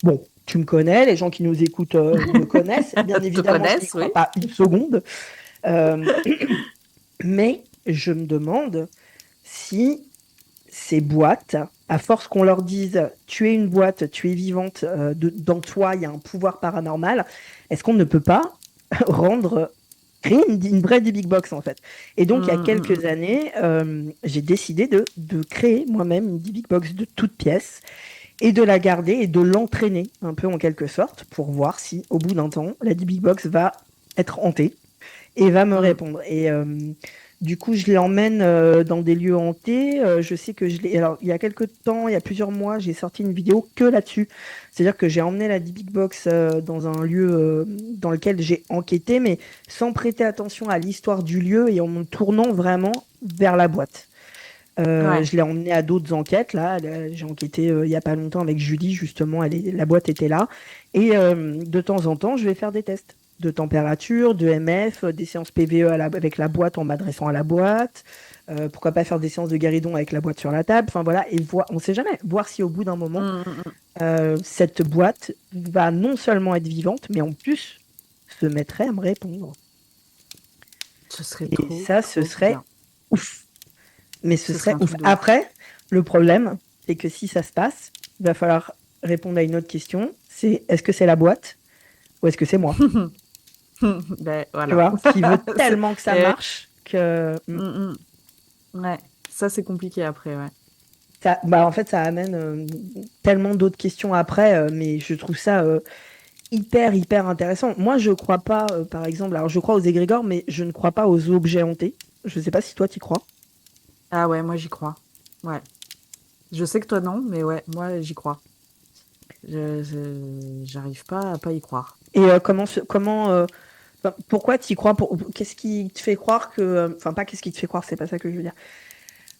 Bon, tu me connais, les gens qui nous écoutent me connaissent. Bien Te évidemment, je n'y connaissent, crois oui. pas une seconde. Euh, mais je me demande si ces boîtes, à force qu'on leur dise tu es une boîte, tu es vivante, dans toi il y a un pouvoir paranormal, est-ce qu'on ne peut pas rendre, créer une vraie big box en fait? Et donc il y a Mm, mm, quelques années, j'ai décidé de créer moi-même une big box de toutes pièces et de la garder et de l'entraîner un peu en quelque sorte pour voir si au bout d'un temps la big box va être hantée et va me mm. répondre. Du coup, je l'emmène dans des lieux hantés. Je sais que je l'ai. Alors, il y a quelques temps, il y a plusieurs mois, j'ai sorti une vidéo que là-dessus. C'est-à-dire que j'ai emmené la Big Box dans un lieu dans lequel j'ai enquêté, mais sans prêter attention à l'histoire du lieu et en me tournant vraiment vers la boîte. Ouais. Je l'ai emmené à d'autres enquêtes. Là, j'ai enquêté il y a pas longtemps avec Julie, justement. La boîte était là. Et de temps en temps, je vais faire des tests de température, de MF, des séances PVE avec la boîte en m'adressant à la boîte. Pourquoi pas faire des séances de guéridon avec la boîte sur la table. Enfin voilà, et voir, on sait jamais, voir si au bout d'un moment, Mm, mm, mm. cette boîte va non seulement être vivante, mais en plus se mettrait à me répondre. Ce serait Et trop, ça, ce trop serait bien. ouf. Mais ce Ce serait serait un ouf. truc de ouf. Après, le problème, c'est que si ça se passe, il va falloir répondre à une autre question. C'est est-ce que c'est la boîte ou est-ce que c'est moi? Ben Tu voilà. vois, qui veut C'est- tellement que ça eh, marche que mm, ouais, ça c'est compliqué après, ouais. ça, bah, en fait, ça amène tellement d'autres questions après, mais je trouve ça hyper intéressant. Moi, je crois pas, par exemple, alors je crois aux égrégores, mais je ne crois pas aux objets hantés. Je sais pas si toi, tu crois. Ah ouais, moi j'y crois. Ouais. Je sais que toi non, mais ouais, moi j'y crois. J'arrive pas à pas y croire. Et enfin, pourquoi tu y crois qu'est-ce qui te fait croire que, enfin, pas qu'est-ce qui te fait croire, c'est pas ça que je veux dire.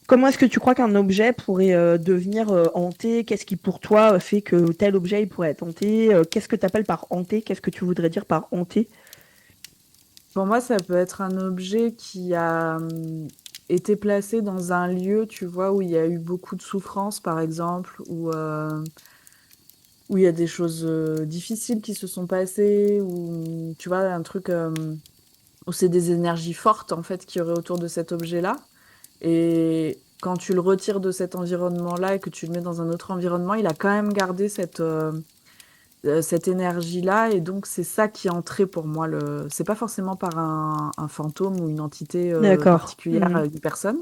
Comment est-ce que tu crois qu'un objet pourrait devenir hanté? Qu'est-ce qui pour toi fait que tel objet il pourrait être hanté? Qu'est-ce que tu appelles par hanté? Qu'est-ce que tu voudrais dire par hanté? Pour moi, ça peut être un objet qui a été placé dans un lieu, tu vois, où il y a eu beaucoup de souffrance, par exemple, où il y a des choses difficiles qui se sont passées, ou tu vois, un truc où c'est des énergies fortes, en fait, qu'il y aurait autour de cet objet-là. Et quand tu le retires de cet environnement-là et que tu le mets dans un autre environnement, il a quand même gardé cette énergie-là. Et donc, c'est ça qui est entré pour moi. C'est pas forcément par un fantôme ou une entité D'accord. particulière, Mhm. une personne.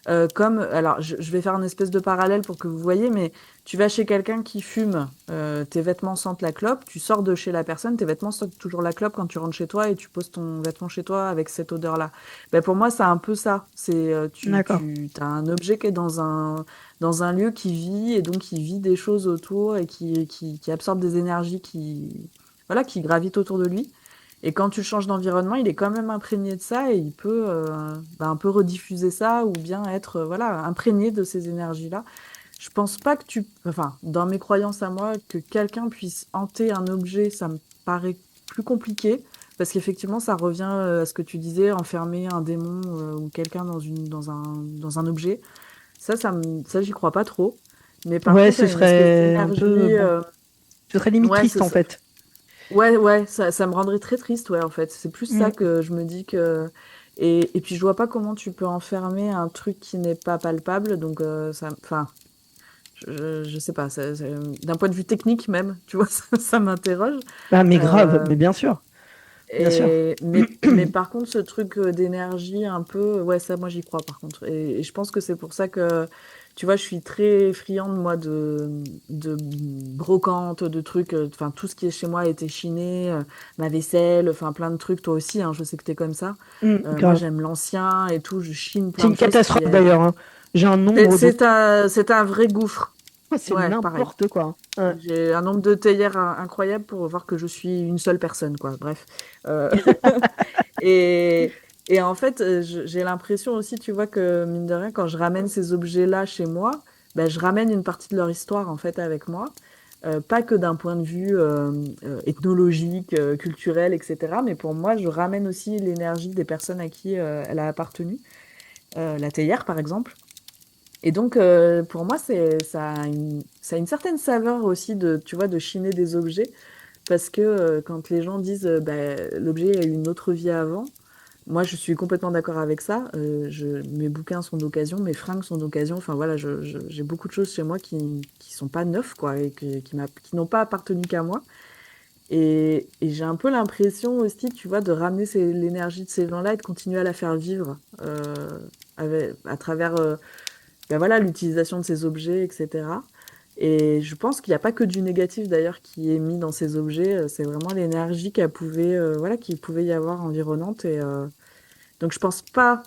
Alors, je vais faire un espèce de parallèle pour que vous voyez, mais tu vas chez quelqu'un qui fume, tes vêtements sentent la clope, tu sors de chez la personne, tes vêtements sentent toujours la clope quand tu rentres chez toi et tu poses ton vêtement chez toi avec cette odeur-là. Ben, pour moi, c'est un peu ça. C'est, D'accord. tu as un objet qui est dans un lieu qui vit et donc qui vit des choses autour et qui absorbe des énergies voilà, qui gravitent autour de lui. Et quand tu changes d'environnement, il est quand même imprégné de ça et il peut un peu rediffuser ça ou bien être voilà, imprégné de ces énergies-là. Je pense pas que enfin, dans mes croyances à moi, que quelqu'un puisse hanter un objet, ça me paraît plus compliqué parce qu'effectivement, ça revient à ce que tu disais, enfermer un démon ou quelqu'un dans un objet. Ça, j'y crois pas trop. Mais par Ouais, contre, ce à une espèce serait un peu d'énergie, bon. Ce serait limite ouais, triste en fait. ouais, ouais, ça me rendrait très triste, ouais, en fait. C'est plus ça Mm. que je me dis que. Et puis, je vois pas comment tu peux enfermer un truc qui n'est pas palpable. Donc, enfin, je sais pas. D'un point de vue technique, même, tu vois, ça m'interroge. Ah, mais grave, Euh, mais bien sûr, bien sûr. mais par contre, ce truc d'énergie un peu, ouais, ça, moi, j'y crois, par contre. Et je pense que c'est pour ça que, tu vois, je suis très friande, moi, de brocantes, de trucs. Enfin, tout ce qui est chez moi a été chiné, ma vaisselle, enfin, plein de trucs. Toi aussi, hein, je sais que t'es comme ça. Moi, Grave. j'aime l'ancien et tout. Je chine C'est plein une de choses catastrophe qui est. d'ailleurs, hein. J'ai un nombre de... C'est un vrai gouffre. C'est Ouais, pareil. n'importe quoi. Ouais. J'ai un nombre de théières incroyable pour voir que je suis une seule personne, quoi. Bref. Euh, Et, et en fait, j'ai l'impression aussi, tu vois, que mine de rien, quand je ramène ces objets-là chez moi, ben, je ramène une partie de leur histoire, en fait, avec moi. Pas que d'un point de vue ethnologique, culturel, etc. Mais pour moi, je ramène aussi l'énergie des personnes à qui elle a appartenu. La théière, par exemple. Et donc, pour moi, ça a une certaine saveur aussi de, tu vois, de chiner des objets. Parce que quand les gens disent bah, l'objet a eu une autre vie avant, moi, je suis complètement d'accord avec ça. Mes bouquins sont d'occasion, mes fringues sont d'occasion. Enfin voilà, j'ai beaucoup de choses chez moi qui sont pas neuves, quoi, et qui n'ont pas appartenu qu'à moi. Et j'ai un peu l'impression aussi, tu vois, de ramener l'énergie de ces gens-là et de continuer à la faire vivre à travers ben voilà, l'utilisation de ces objets, etc. Et je pense qu'il n'y a pas que du négatif d'ailleurs qui est mis dans ces objets. C'est vraiment l'énergie qu'il pouvait y avoir environnante. Donc je pense pas.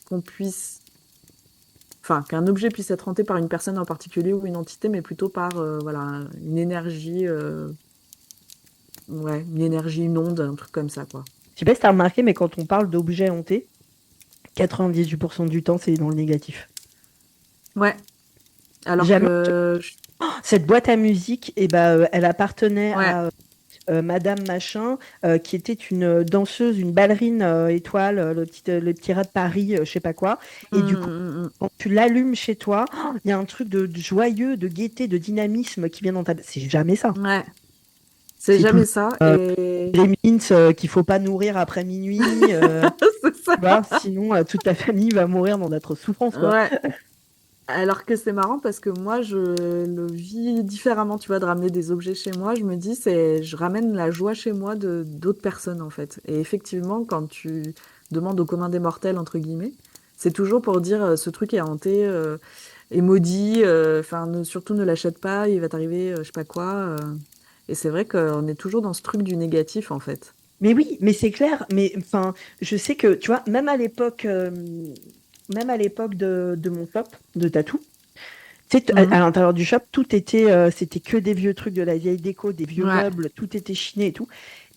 qu'on puisse, enfin, qu'un objet puisse être hanté par une personne en particulier ou une entité, mais plutôt par, voilà, une énergie, ouais, une énergie, une onde, un truc comme ça, quoi. Je sais pas si t'as remarqué, mais quand on parle d'objets hantés, 98% du temps, c'est dans le négatif. Ouais, alors Jamais. que, Cette boîte à musique, eh ben, elle appartenait ouais. à Madame Machin, qui était une danseuse, une ballerine étoile, le petit rat de Paris, je sais pas quoi. Et du coup, quand tu l'allumes chez toi, il y a un truc de joyeux, de gaieté, de dynamisme qui vient dans ta... C'est jamais ça. Ouais, c'est C'est tout jamais ça. Et les mints qu'il faut pas nourrir après minuit. c'est ça. Tu vois, sinon, toute ta famille va mourir dans notre souffrance, quoi. Ouais. Alors que c'est marrant parce que moi, je le vis différemment, tu vois, de ramener des objets chez moi. Je me dis, je ramène la joie chez moi de d'autres personnes, en fait. Et effectivement, quand tu demandes au commun des mortels, entre guillemets, c'est toujours pour dire, ce truc est hanté, est maudit, enfin, surtout ne l'achète pas, il va t'arriver, je sais pas quoi. Et c'est vrai qu'on est toujours dans ce truc du négatif, en fait. Mais oui, mais c'est clair. Mais enfin, je sais que, tu vois, même à l'époque de mon shop de tatou, tu sais, à Mhm. l'intérieur du shop, tout était, c'était que des vieux trucs de la vieille déco, des vieux Ouais. meubles, tout était chiné et tout.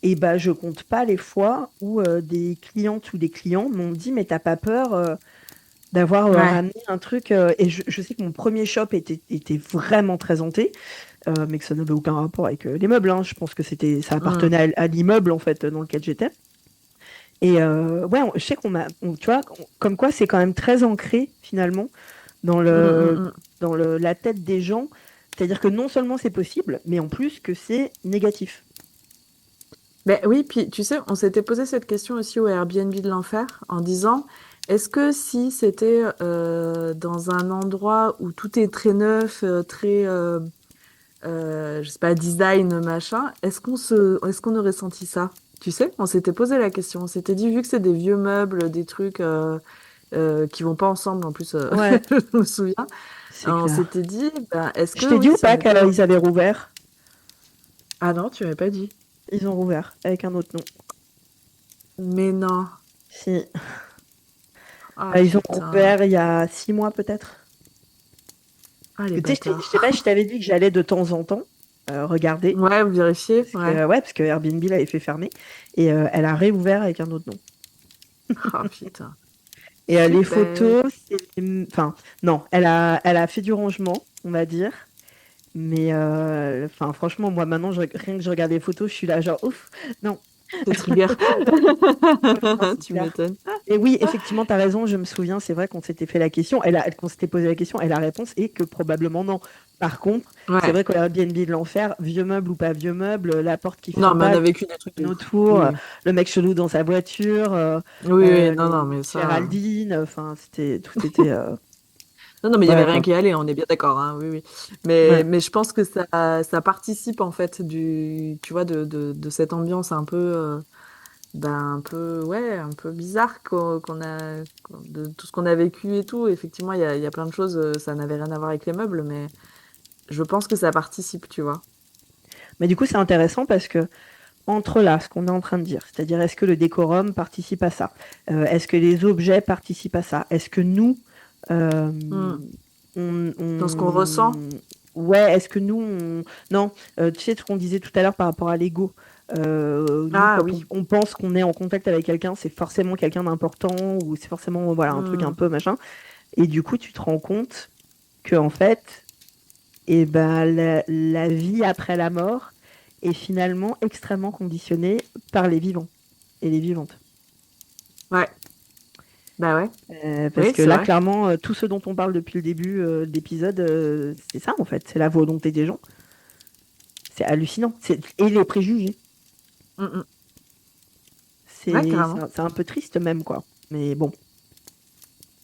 Et bah, je compte pas les fois où des clientes ou des clients m'ont dit, mais t'as pas peur d'avoir Ouais. ramené un truc. Et je sais que mon premier shop était vraiment très hanté, mais que ça n'avait aucun rapport avec les meubles, hein. Je pense que ça Mhm. appartenait à l'immeuble en fait dans lequel j'étais. Et ouais, je sais tu vois, comme quoi c'est quand même très ancré finalement dans Mhm, mhm, le, mhm. la tête des gens. C'est-à-dire que non seulement c'est possible, mais en plus que c'est négatif. Ben oui, puis tu sais, on s'était posé cette question aussi au Airbnb de l'enfer en disant, est-ce que si c'était dans un endroit où tout est très neuf, très, je sais pas, design, machin, est-ce qu'on aurait senti ça? Tu sais, on s'était posé la question, on s'était dit, vu que c'est des vieux meubles, des trucs qui vont pas ensemble, en plus, Ouais, je me souviens, c'est on clair. s'était dit, ben, est-ce Je que t'ai dit oui, ou si on pas était dans... qu'ils avaient rouvert? Ah non, tu m'avais pas dit. Ils ont rouvert avec un autre nom. Mais non. Si. Ah Ils ont putain. rouvert il y a 6 mois peut-être. Ah les Tu sais, je sais bâtards. pas, je t'avais dit que j'allais de temps en temps regarder. Ouais, vous vérifiez, Parce ouais. que, ouais, parce que Airbnb l'avait fait fermer. Et elle a réouvert avec un autre nom. Ah putain. Et les Super. photos, enfin, non, elle a fait du rangement, on va dire. Mais enfin, franchement, moi maintenant, rien que je regarde les photos, je suis là, genre, ouf, non. C'est trigger. Ouais, non, c'est Tu clair. m'étonnes. Et oui, effectivement, tu as raison, je me souviens, c'est vrai qu'on s'était fait la question, qu'on s'était posé la question, et la réponse est que probablement non. Par contre, c'est Ouais. vrai qu'au Airbnb de l'enfer, vieux meuble ou pas vieux meuble, la porte qui Non, ferme mais on pas, a vécu des trucs de ouf. autour, Oui, oui. le mec chelou dans sa voiture, Oui, oui, non, non, les mais ça. Géraldine, enfin, tout était. Non, non, mais il y avait Voilà rien quoi. qui allait, on est bien d'accord, hein, oui, oui. Ouais. Mais je pense que ça participe, en fait, tu vois, de cette ambiance un peu, ben, un peu, ouais, un peu bizarre de tout ce qu'on a vécu et tout. Effectivement, il y a plein de choses, ça n'avait rien à voir avec les meubles, mais je pense que ça participe, tu vois. Mais du coup, c'est intéressant parce que entre là, ce qu'on est en train de dire, c'est-à-dire est-ce que le décorum participe à ça? Est-ce que les objets participent à ça? Est-ce que nous, euh, Hmm. on, Dans ce qu'on ressent. ouais, est-ce que nous, non, tu sais ce qu'on disait tout à l'heure par rapport à l'ego. Nous, Ah quand oui. on pense qu'on est en contact avec quelqu'un, c'est forcément quelqu'un d'important ou c'est forcément voilà un truc un Hmm. peu machin. Et du coup, tu te rends compte que en fait, et ben, la vie après la mort est finalement extrêmement conditionnée par les vivants et les vivantes. Ouais. Bah ouais. Parce Oui, que c'est là, vrai. clairement, tout ce dont on parle depuis le début de l'épisode, c'est ça en fait, c'est la volonté des gens. C'est hallucinant. Et les préjugés. Hmm, hmm. Ouais, C'est carrément. c'est un, c'est un peu triste même, quoi. Mais bon.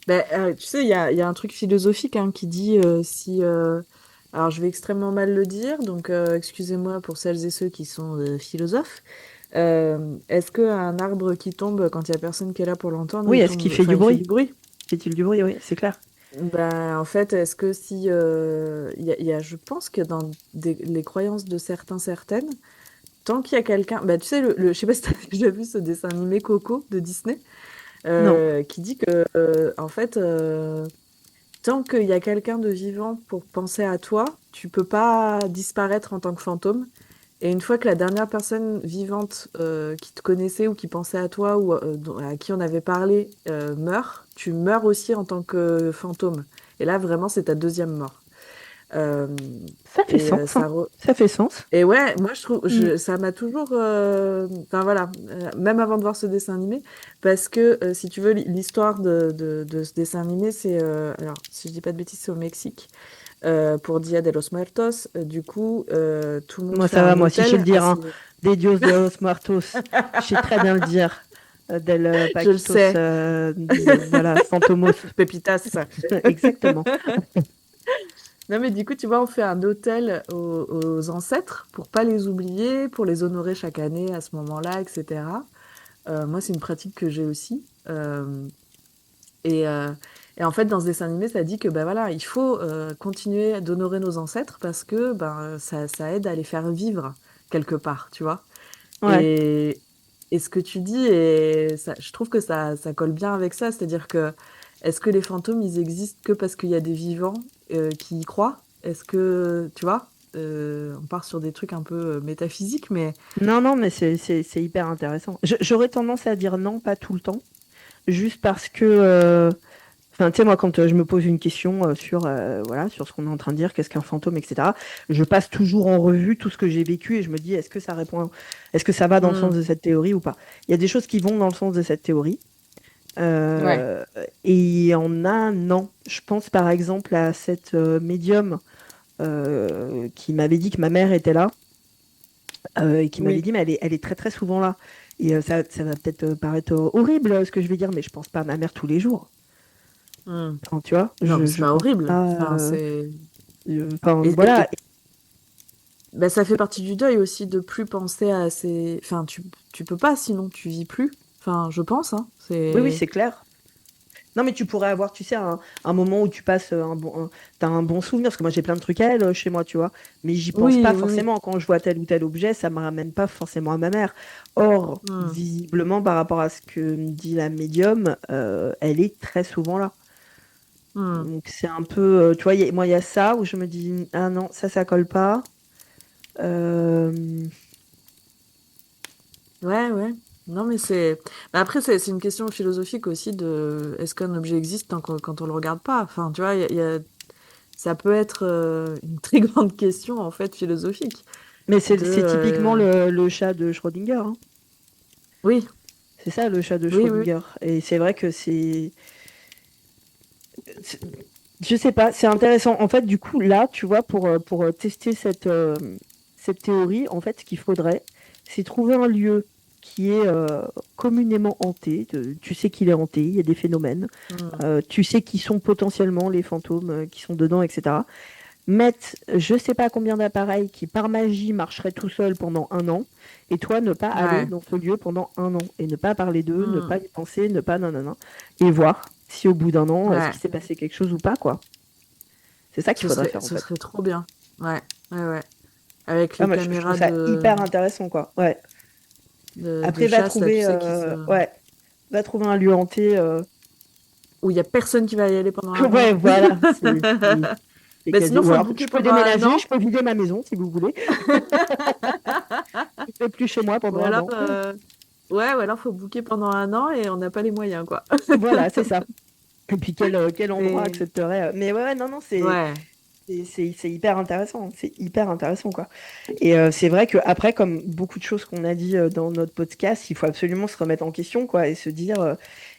Ben, tu sais, il y a un truc philosophique hein, qui dit si... alors, je vais extrêmement mal le dire, donc excusez-moi pour celles et ceux qui sont philosophes. Est-ce qu'un arbre qui tombe quand il y a personne qui est là pour l'entendre, Oui, il est-ce qu'il tombe... fait Enfin, du il fait bruit? du bruit? Fait-il du bruit? Oui, c'est clair. Ben, en fait, est-ce que si... je pense que dans les croyances de certains, certaines, tant qu'il y a quelqu'un... Ben, tu sais, je sais pas si t'as déjà vu ce dessin animé Coco de Disney. Non. qui dit que, en fait, tant qu'il y a quelqu'un de vivant pour penser à toi, tu peux pas disparaître en tant que fantôme. Et une fois que la dernière personne vivante qui te connaissait ou qui pensait à toi ou à qui on avait parlé meurt, tu meurs aussi en tant que fantôme. Et là, vraiment, c'est ta deuxième mort. Euh, Ça fait et sens, hein. ça, Ça fait sens. et ouais, moi je trouve, Mm. ça m'a toujours, enfin voilà, même avant de voir ce dessin animé, parce que si tu veux, l'histoire de ce dessin animé, c'est, alors si je dis pas de bêtises, c'est au Mexique, pour Dia de los Muertos. Du coup, tout le monde Moi, fait ça va, un moi, si je sais le hôtel dire, hein. De Dios de los Muertos. Je sais très bien le dire. Del Je le Paquitos, sais, voilà, Fantomos. Pépitas. Exactement. Non mais du coup, tu vois, on fait un hôtel aux ancêtres pour pas les oublier, pour les honorer chaque année à ce moment-là, etc. Moi, c'est une pratique que j'ai aussi. Et, euh, et en fait, dans ce dessin animé, ça dit que ben voilà, il faut continuer d'honorer nos ancêtres parce que ben ça aide à les faire vivre quelque part, tu vois. Ouais. Et, et ce que tu dis, et ça, je trouve que ça colle bien avec ça, c'est-à-dire que est-ce que les fantômes, ils existent que parce qu'il y a des vivants qui y croient? Est-ce que, tu vois, on part sur des trucs un peu métaphysiques, mais Non, non, mais c'est hyper intéressant. J'aurais tendance à dire non, pas tout le temps. Juste parce que, enfin, tu sais, moi, quand je me pose une question sur, voilà, sur ce qu'on est en train de dire, qu'est-ce qu'un fantôme, etc., je passe toujours en revue tout ce que j'ai vécu et je me dis, est-ce que ça répond, est-ce que ça va dans le sens hmm, de cette théorie ou pas? Il y a des choses qui vont dans le sens de cette théorie. ouais, euh, et il y en a, non. Je pense par exemple à cette médium qui m'avait dit que ma mère était là et qui m'avait oui, dit, mais elle est très très souvent là. Et ça va peut-être paraître horrible ce que je vais dire, mais je pense pas à ma mère tous les jours. hmm. Enfin, tu vois, Non, mais c'est je pas pense horrible. pas. Enfin, c'est Enfin, et voilà. ben, ça fait partie du deuil aussi de plus penser à ces. Enfin, tu peux pas, sinon tu vis plus. Enfin, je pense, hein. Oui, oui, C'est c'est clair. Non, mais tu pourrais avoir, tu sais, un moment où tu passes t'as un bon souvenir, parce que moi j'ai plein de trucs à elle chez moi, tu vois, mais j'y pense pas oui, oui, oui. forcément. Quand je vois tel ou tel objet, ça me ramène pas forcément à ma mère. Or, Hmm, visiblement, par rapport à ce que me dit la médium, elle est très souvent là. hmm. Donc c'est un peu, tu vois, moi il y a ça où je me dis, ah non, ça colle pas. Euh, Ouais, ouais. Non, mais c'est. Mais après, c'est une question philosophique aussi de est-ce qu'un objet existe quand on le regarde pas? Enfin, tu vois, ça peut être une très grande question en fait philosophique. Mais De c'est typiquement le chat de Schrödinger, hein. oui, C'est ça le chat de oui, oui. Schrödinger. Et c'est vrai que c'est- je sais pas, c'est intéressant. En fait, du coup, là, tu vois, pour tester cette théorie, en fait, ce qu'il faudrait, c'est trouver un lieu qui est communément hanté. Tu sais qu'il est hanté, il y a des phénomènes. Hmm. Tu sais qui sont potentiellement les fantômes qui sont dedans, etc. Mettre je sais pas combien d'appareils qui par magie marcheraient tout seuls pendant un an, et toi ne pas aller Ouais. dans ce lieu pendant un an, et ne pas parler d'eux, ne Hmm. pas y penser, ne pas nanana, et voir si au bout d'un an, est-ce Ouais. qu'il s'est passé quelque chose ou pas, quoi. C'est ça qu'il faudrait faire, en Ce fait. serait trop bien. Ouais, ouais, ouais. Avec Ah, les moi, je trouve caméras ça hyper intéressant, quoi. Ouais. de Après, chasse, là, tu sais, qui se. ouais, va trouver un lieu hanté. Où il y a personne qui va y aller pendant un Ouais, an. voilà. C'est Mais quasi. sinon, Ou faut le alors, je booker peux pendant un déménager, an. je peux vider ma maison, si vous voulez. Je ne vais plus chez moi Ou pendant un alors, an. ouais, ou alors faut booker pendant un an et on n'a pas les moyens, quoi. Voilà, c'est ça. Et puis quel endroit Mais accepterait. Mais ouais, ouais, non, non, ouais. c'est hyper intéressant. C'est hyper intéressant, quoi. Et c'est vrai que après, comme beaucoup de choses qu'on a dit dans notre podcast, il faut absolument se remettre en question, quoi, et se dire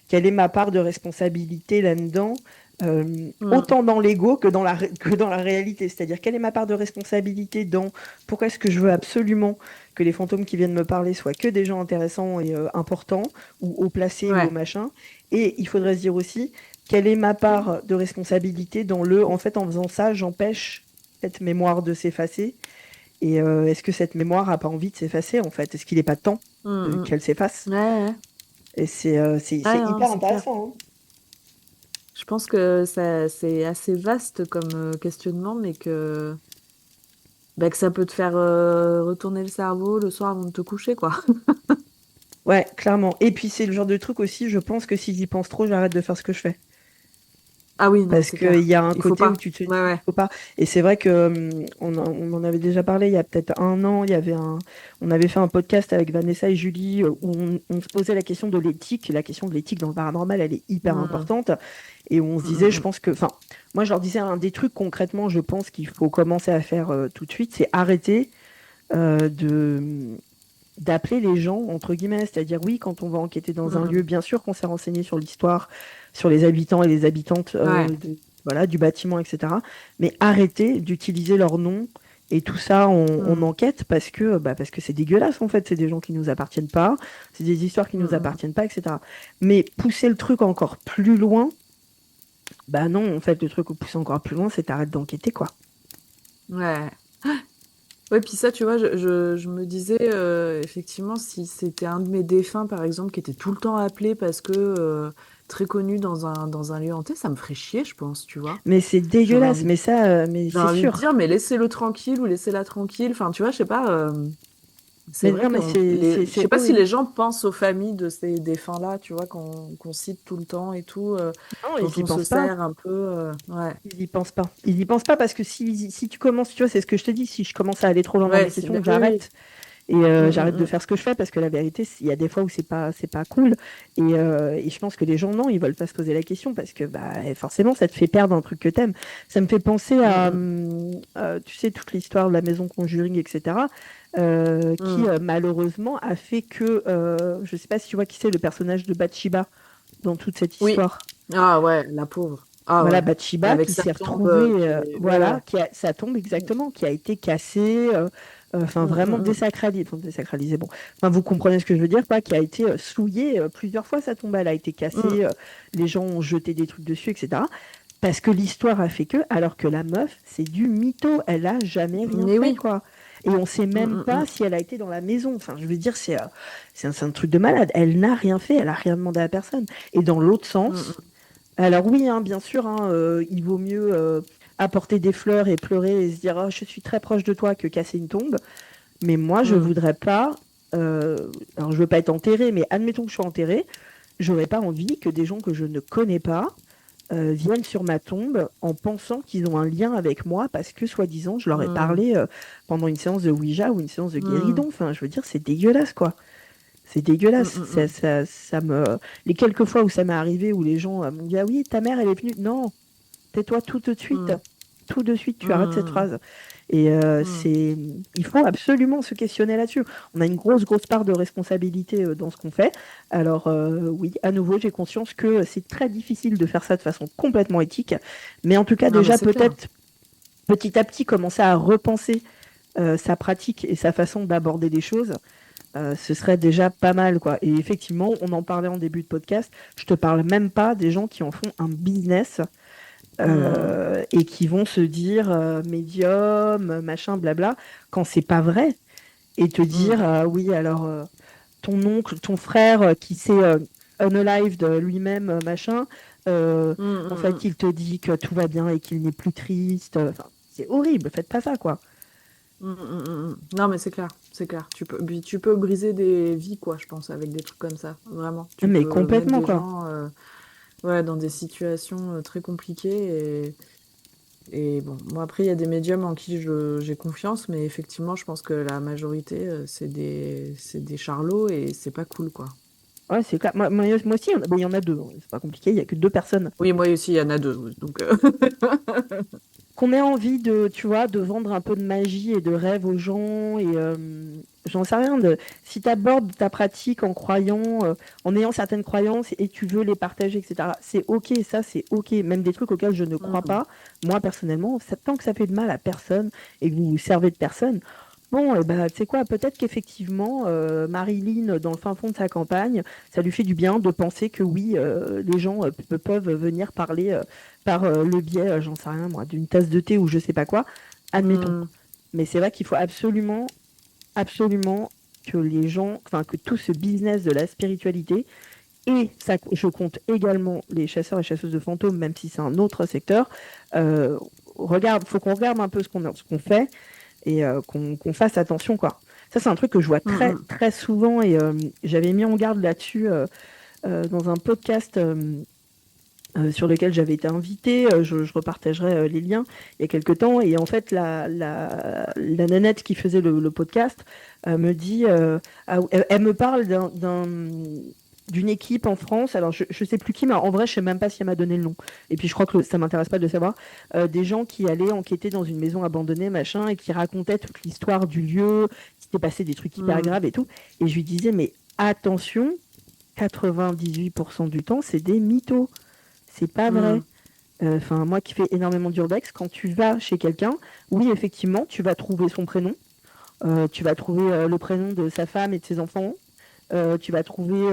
quelle est ma part de responsabilité là-dedans, Hmm. autant dans l'ego que que dans la réalité. C'est-à-dire quelle est ma part de responsabilité dans pourquoi est-ce que je veux absolument que les fantômes qui viennent me parler soient que des gens intéressants et importants, ou haut placés ou au Ouais. machin. Et il faudrait se dire aussi quelle est ma part de responsabilité dans en fait, en faisant ça, j'empêche cette mémoire de s'effacer. Et est-ce que cette mémoire a pas envie de s'effacer, en fait? Est-ce qu'il n'est pas temps Hmm, hmm. qu'elle s'efface? Ouais, ouais. Et Ouais, c'est non, hyper c'est clair. intéressant, hein. Je pense que ça, c'est assez vaste comme questionnement, mais bah, que ça peut te faire retourner le cerveau le soir avant de te coucher, quoi. Ouais, clairement. Et puis c'est le genre de truc aussi, je pense que si j'y pense trop, j'arrête de faire ce que je fais. Ah oui, non, mais Parce c'est qu'il clair. y a un Il faut côté où pas. tu te dis, Ouais, ouais. faut pas. Et c'est vrai que on en avait déjà parlé il y a peut-être un an. On avait fait un podcast avec Vanessa et Julie où on se posait la question de l'éthique. La question de l'éthique dans le paranormal, elle est hyper Mm, importante. Et on se mm, mm, disait, je mm. pense que, enfin, moi je leur disais un des trucs concrètement, je pense qu'il faut commencer à faire tout de suite, c'est arrêter de d'appeler les gens, entre guillemets, c'est-à-dire oui, quand on va enquêter dans un lieu, Mm. bien sûr qu'on s'est renseigné sur l'histoire, sur les habitants et les habitantes Ouais. voilà, du bâtiment, etc. Mais arrêter d'utiliser leur nom et tout ça, on Mm, enquête parce que c'est dégueulasse en fait, c'est des gens qui nous appartiennent pas, c'est des histoires qui mm, nous mm. appartiennent pas, etc. Mais pousser le truc encore plus loin, bah non, en fait, le truc où pousser encore plus loin, c'est t'arrêtes d'enquêter, quoi. Ouais. Ouais, puis ça, tu vois, je me disais, effectivement, si c'était un de mes défunts, par exemple, qui était tout le temps appelé parce que très connu dans un lieu hanté, ça me ferait chier, je pense, tu vois. Mais c'est J'aurais dégueulasse, envie, mais c'est j'aurais envie de sûr. dire, mais laissez-le tranquille ou laissez-la tranquille. Enfin, tu vois, je sais pas. C'est Mais vrai non, mais je sais c'est pas si horrible. les gens pensent aux familles de ces défunts-là, tu vois, qu'on cite tout le temps et tout, Non, dont ils y on se pensent pas. sert un peu. Ouais. Ils y pensent pas. Ils y pensent pas parce que si tu commences, tu vois, c'est ce que je te dis, si je commence à aller trop loin dans mes Ouais, c'est questions, bien. Oui, oui. j'arrête et Mm, j'arrête de mm, faire ce que je fais parce que la vérité, il y a des fois où c'est pas cool et je pense que les gens non, ils veulent pas se poser la question parce que bah forcément ça te fait perdre un truc que t'aimes. Ça me fait penser mm, à mm, tu sais toute l'histoire de la maison Conjuring, etc. Qui mm. malheureusement a fait que je sais pas si tu vois qui c'est le personnage de Bathsheba dans toute cette Oui. histoire. Ah ouais, la pauvre. Ah Voilà, ouais. Bathsheba Avec qui sa s'est tombe retrouvée, qui est. Ouais, voilà, ouais. sa tombe Mm, exactement, qui a été cassée, enfin mm, vraiment mm, désacralisée, enfin, désacralisée, bon, enfin vous comprenez ce que je veux dire, pas, qui a été souillée plusieurs fois sa tombe, elle a été mm, cassée, les gens ont jeté des trucs dessus, etc. Parce que l'histoire a fait que, alors que la meuf, c'est du mytho, elle a jamais mm. rien Mais fait, oui. quoi. Et on sait Mm, même mm, pas mm, si elle a été dans la maison. Enfin, je veux dire, c'est un truc de malade. Elle n'a rien fait, elle a rien demandé à personne. Et dans l'autre mm, sens, alors oui, hein, bien sûr, hein, il vaut mieux apporter des fleurs et pleurer et se dire oh, je suis très proche de toi que casser une tombe. Mais moi, je mm, voudrais pas. Alors, je veux pas être enterrée, mais admettons que je sois enterrée, j'aurais pas envie que des gens que je ne connais pas viennent sur ma tombe en pensant qu'ils ont un lien avec moi parce que soi-disant je leur ai mm, parlé pendant une séance de Ouija ou une séance de mm, guéridon. Enfin, je veux dire, c'est dégueulasse, quoi. C'est mm, dégueulasse. mm, mm, Les quelques fois où ça m'est arrivé, où les gens m'ont dit ah oui, ta mère, elle est venue. Non, tais-toi tout de suite. mm, Tout de suite, tu arrêtes cette mm, phrase. Et mm. il faut absolument se questionner là-dessus. On a une grosse part de responsabilité dans ce qu'on fait. Alors oui, à nouveau, j'ai conscience que c'est très difficile de faire ça de façon complètement éthique. Mais en tout cas, Non, mais déjà, c'est clair. peut-être petit à petit, commencer à repenser sa pratique et sa façon d'aborder les choses ce serait déjà pas mal, quoi. Et effectivement, on en parlait en début de podcast. Je te parle même pas des gens qui en font un business Mm, et qui vont se dire médium, machin, blabla, quand c'est pas vrai. Et te dire, mm, oui, alors ton oncle, ton frère qui s'est unalived lui-même, machin, euh, mm, en mm, fait, mm. il te dit que tout va bien et qu'il n'est plus triste. Enfin, c'est horrible, faites pas ça, quoi. Mm, mm, mm, mm. Non, mais c'est clair, c'est clair. Puis tu peux briser des vies, quoi, je pense, avec des trucs comme ça. Vraiment. Tu Mais peux mettre complètement, des quoi. gens ouais, dans des situations très compliquées. Et bon, moi, après, il y a des médiums en qui j'ai confiance, mais effectivement, je pense que la majorité, c'est des charlots et c'est pas cool, quoi. Ouais, c'est clair. Moi aussi, il y en a deux, hein. C'est pas compliqué, il y a que deux personnes Oui, moi aussi, il y en a deux. Donc, qu'on ait envie de, tu vois, de vendre un peu de magie et de rêve aux gens. Et j'en sais rien. Si tu abordes ta pratique en croyant, en ayant certaines croyances et tu veux les partager, etc., c'est OK, ça, c'est OK. Même des trucs auxquels je ne crois mm, pas, moi, personnellement, tant que ça fait de mal à personne et que vous vous servez de personne, bon, bah, tu sais quoi, peut-être qu'effectivement, Marilyn, dans le fin fond de sa campagne, ça lui fait du bien de penser que oui, les gens peuvent venir parler par le biais, j'en sais rien moi, d'une tasse de thé ou je sais pas quoi, admettons. mm, Mais c'est vrai qu'il faut absolument que les gens, enfin que tout ce business de la spiritualité, et ça, je compte également les chasseurs et chasseuses de fantômes, même si c'est un autre secteur, faut qu'on regarde un peu ce qu'on fait et qu'on fasse attention, quoi. Ça, c'est un truc que je vois Mm, très, mm. très souvent et j'avais mis en garde là-dessus dans un podcast sur lequel j'avais été invitée. Je repartagerai les liens il y a quelques temps. Et en fait, la nanette qui faisait le podcast me dit, elle me parle d'une équipe en France. Alors, je ne sais plus qui, mais en vrai, je ne sais même pas si elle m'a donné le nom. Et puis, je crois que ça ne m'intéresse pas de le savoir. Des gens qui allaient enquêter dans une maison abandonnée, machin, et qui racontaient toute l'histoire du lieu, qui s'était passé des trucs hyper Mm, graves et tout. Et je lui disais, mais attention, 98% du temps, c'est des mythos. C'est pas vrai. mm, Enfin, moi qui fais énormément d'urbex, quand tu vas chez quelqu'un, oui, effectivement, tu vas trouver son prénom, tu vas trouver le prénom de sa femme et de ses enfants, tu vas trouver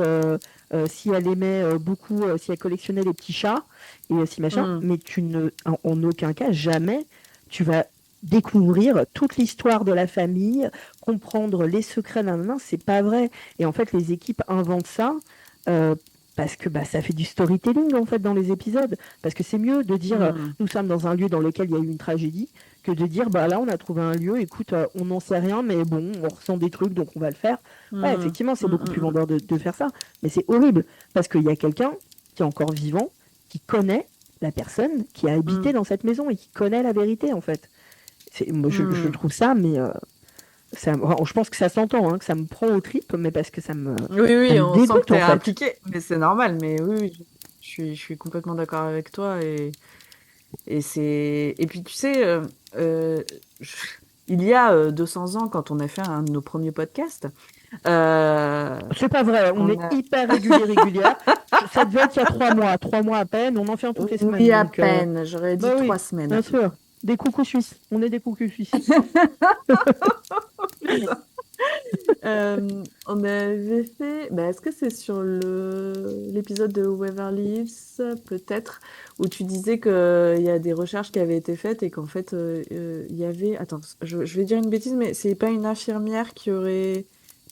si elle aimait beaucoup, si elle collectionnait les petits chats et si machin, mm, mais en aucun cas, jamais, tu vas découvrir toute l'histoire de la famille, comprendre les secrets d'un nain, c'est pas vrai. Et en fait, les équipes inventent ça. euh, parce que bah, ça fait du storytelling en fait dans les épisodes. Parce que c'est mieux de dire mm, nous sommes dans un lieu dans lequel il y a eu une tragédie que de dire bah là on a trouvé un lieu, écoute, on n'en sait rien, mais bon, on ressent des trucs donc on va le faire. Ouais, mm, effectivement, c'est mm, beaucoup plus mm, vendeur de faire ça, mais c'est horrible parce qu'il y a quelqu'un qui est encore vivant, qui connaît la personne qui a habité mm, dans cette maison et qui connaît la vérité en fait. Moi, je mm. trouve ça, mais je pense que ça s'entend, hein, que ça me prend aux tripes, mais parce que Oui, ça oui, me on sent que dégoûte tu en es fait. impliqué, mais c'est normal. Mais oui, oui, je suis complètement d'accord avec toi. Et puis, tu sais, euh, je- il y a 200 ans, quand on a fait un de nos premiers podcasts, euh, C'est pas vrai, on on est a... hyper régulière. Ça devait être il y a 3 mois, 3 mois à peine, on en fait un toutes les semaines, Oui, à donc peine, j'aurais dit bah oui, 3 semaines. bien sûr. Des coucous suisses, on est des coucous suisses. On avait fait, bah, est-ce que c'est sur l'épisode de Waverly Hills, peut-être, où tu disais qu'il y a des recherches qui avaient été faites et qu'en fait, il y avait, attends, je vais dire une bêtise, mais c'est pas une infirmière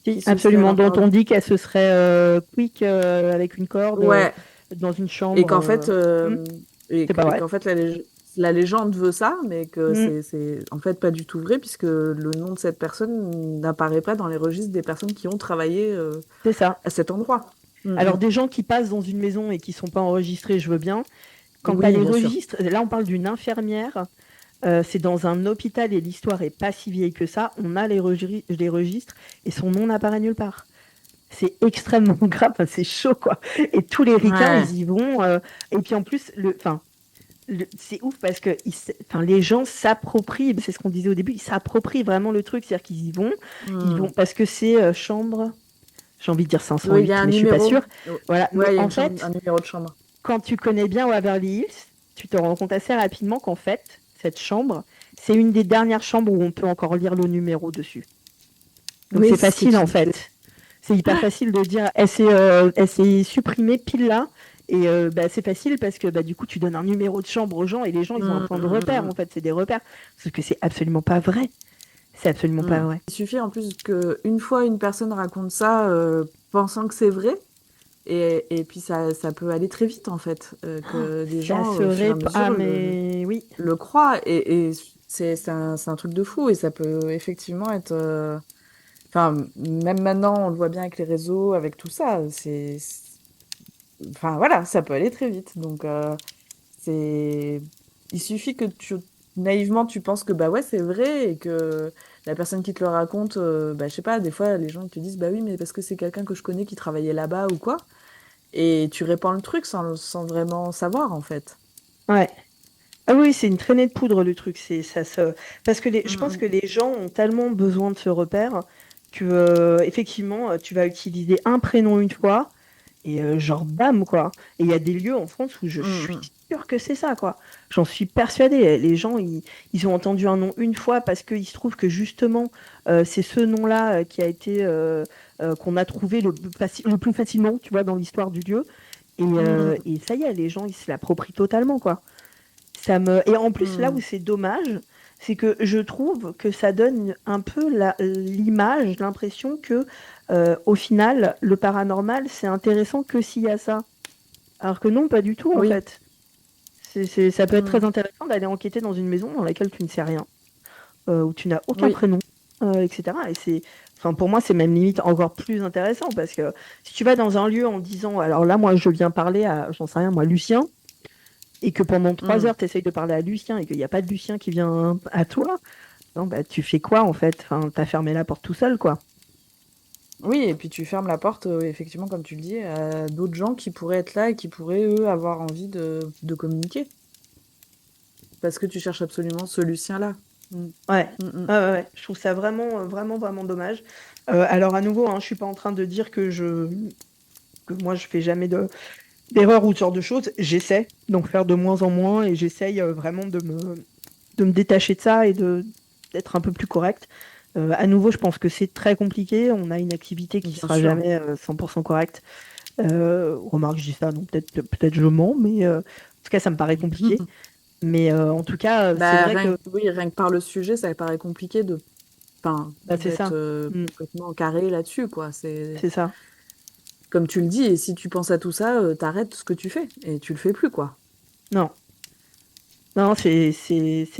Si, qui se serait, absolument, alors dont on pardon, dit qu'elle se serait quick avec une corde ouais, dans une et chambre. qu'en fait, Hmm, et c'est pas et vrai. qu'en fait la légende veut ça, mais que Hmm, c'est en fait pas du tout vrai puisque le nom de cette personne n'apparaît pas dans les registres des personnes qui ont travaillé c'est ça. à cet endroit. Mm, Alors mm. des gens qui passent dans une maison et qui sont pas enregistrés, je veux bien. Quand tu as Oui, les bien sûr. registres, là on parle d'une infirmière, c'est dans un hôpital et l'histoire est pas si vieille que ça. On a les registres et son nom n'apparaît nulle part. C'est extrêmement grave, enfin, c'est chaud quoi. Et tous les ricains, Ouais. ils y vont. Et puis en plus, c'est ouf parce que les gens s'approprient, c'est ce qu'on disait au début, ils s'approprient vraiment le truc, c'est-à-dire qu'ils y vont, ils vont Mm. parce que c'est chambre, j'ai envie de dire Oui, il y a 508, un mais je suis pas numéro. sûre. Voilà, mais Ouais, il y a en un fait, numéro de chambre. quand tu connais bien Waverly Hills, tu te rends compte assez rapidement qu'en fait, cette chambre, c'est une des dernières chambres où on peut encore lire le numéro dessus. Donc Oui, c'est c'est ce que facile tu en disais. fait. C'est hyper facile de dire elle s'est supprimée pile là. Et bah, c'est facile parce que bah, du coup, tu donnes un numéro de chambre aux gens et les gens, ils ont un Mm, point de mm, repère. mm, En fait, c'est des repères. Sauf que c'est absolument pas vrai. C'est absolument mm, pas mm. vrai. Il suffit en plus que une fois une personne raconte ça, pensant que c'est vrai, et puis ça peut aller très vite en fait, que des Ça gens au fur et à serait. Ah, mesure mais oui. le croient, et c'est un truc de fou, et ça peut effectivement être. Enfin, même maintenant, on le voit bien avec les réseaux, avec tout ça. Enfin voilà, ça peut aller très vite. Donc c'est, il suffit que naïvement tu penses que bah ouais c'est vrai, et que la personne qui te le raconte, bah je sais pas, des fois les gens ils te disent bah oui mais parce que c'est quelqu'un que je connais qui travaillait là-bas ou quoi, et tu répands le truc sans vraiment savoir en fait. Ouais. Ah oui, c'est une traînée de poudre le truc. C'est ça se. Parce que je pense que Mm, les gens ont tellement besoin de ce repère que effectivement, tu vas utiliser un prénom une fois. Et genre, bam, quoi. Et il y a des lieux en France où je mm, suis mm, sûre que c'est ça, quoi. J'en suis persuadée. Les gens, ils ont entendu un nom une fois parce qu'il se trouve que justement, c'est ce nom-là qui a été, qu'on a trouvé le plus facilement, tu vois, dans l'histoire du lieu. mm, Et ça y est, les gens, ils se l'approprient totalement, quoi. Et en plus, là où mm, c'est dommage, c'est que je trouve que ça donne un peu l'image, l'impression que, au final, le paranormal, c'est intéressant que s'il y a ça. Alors que non, pas du tout, en oui. fait. Ça peut être très Mm, intéressant d'aller enquêter dans une maison dans laquelle tu ne sais rien, où tu n'as aucun oui. prénom. etc. Et enfin, pour moi, c'est même limite encore plus intéressant parce que si tu vas dans un lieu en disant, alors là, moi, je viens parler à, j'en sais rien, moi, Lucien, et que pendant 3 heures, tu essayes de parler à Lucien et qu'il n'y a pas de Lucien qui vient à toi, non, bah, tu fais quoi en fait? Enfin, t'as fermé la porte tout seul, quoi. Oui, et puis tu fermes la porte, effectivement, comme tu le dis, à d'autres gens qui pourraient être là et qui pourraient, eux, avoir envie de communiquer. Parce que tu cherches absolument ce Lucien-là. Mm. Ouais. Mm, mm. Ouais. Je trouve ça vraiment, vraiment, vraiment dommage. Alors, à nouveau, hein, je suis pas en train de dire que moi, je fais jamais d'erreur ou ce genre de choses. J'essaie d'en faire de moins en moins et j'essaye vraiment de me détacher de ça et d'être un peu plus correcte. À nouveau, je pense que c'est très compliqué. On a une activité qui Bien sera sûr. jamais 100% correcte. Remarque, je dis ça, donc peut-être je mens, mais en tout cas, ça me paraît compliqué. Mais en tout cas, c'est Bah, vrai que oui, rien que par le sujet, ça paraît compliqué enfin, bah, c'est d'être ça. Mm, complètement carré là-dessus, quoi. c'est ça. Comme tu le dis, et si tu penses à tout ça, t'arrêtes ce que tu fais et tu le fais plus, quoi. Non, non, c'est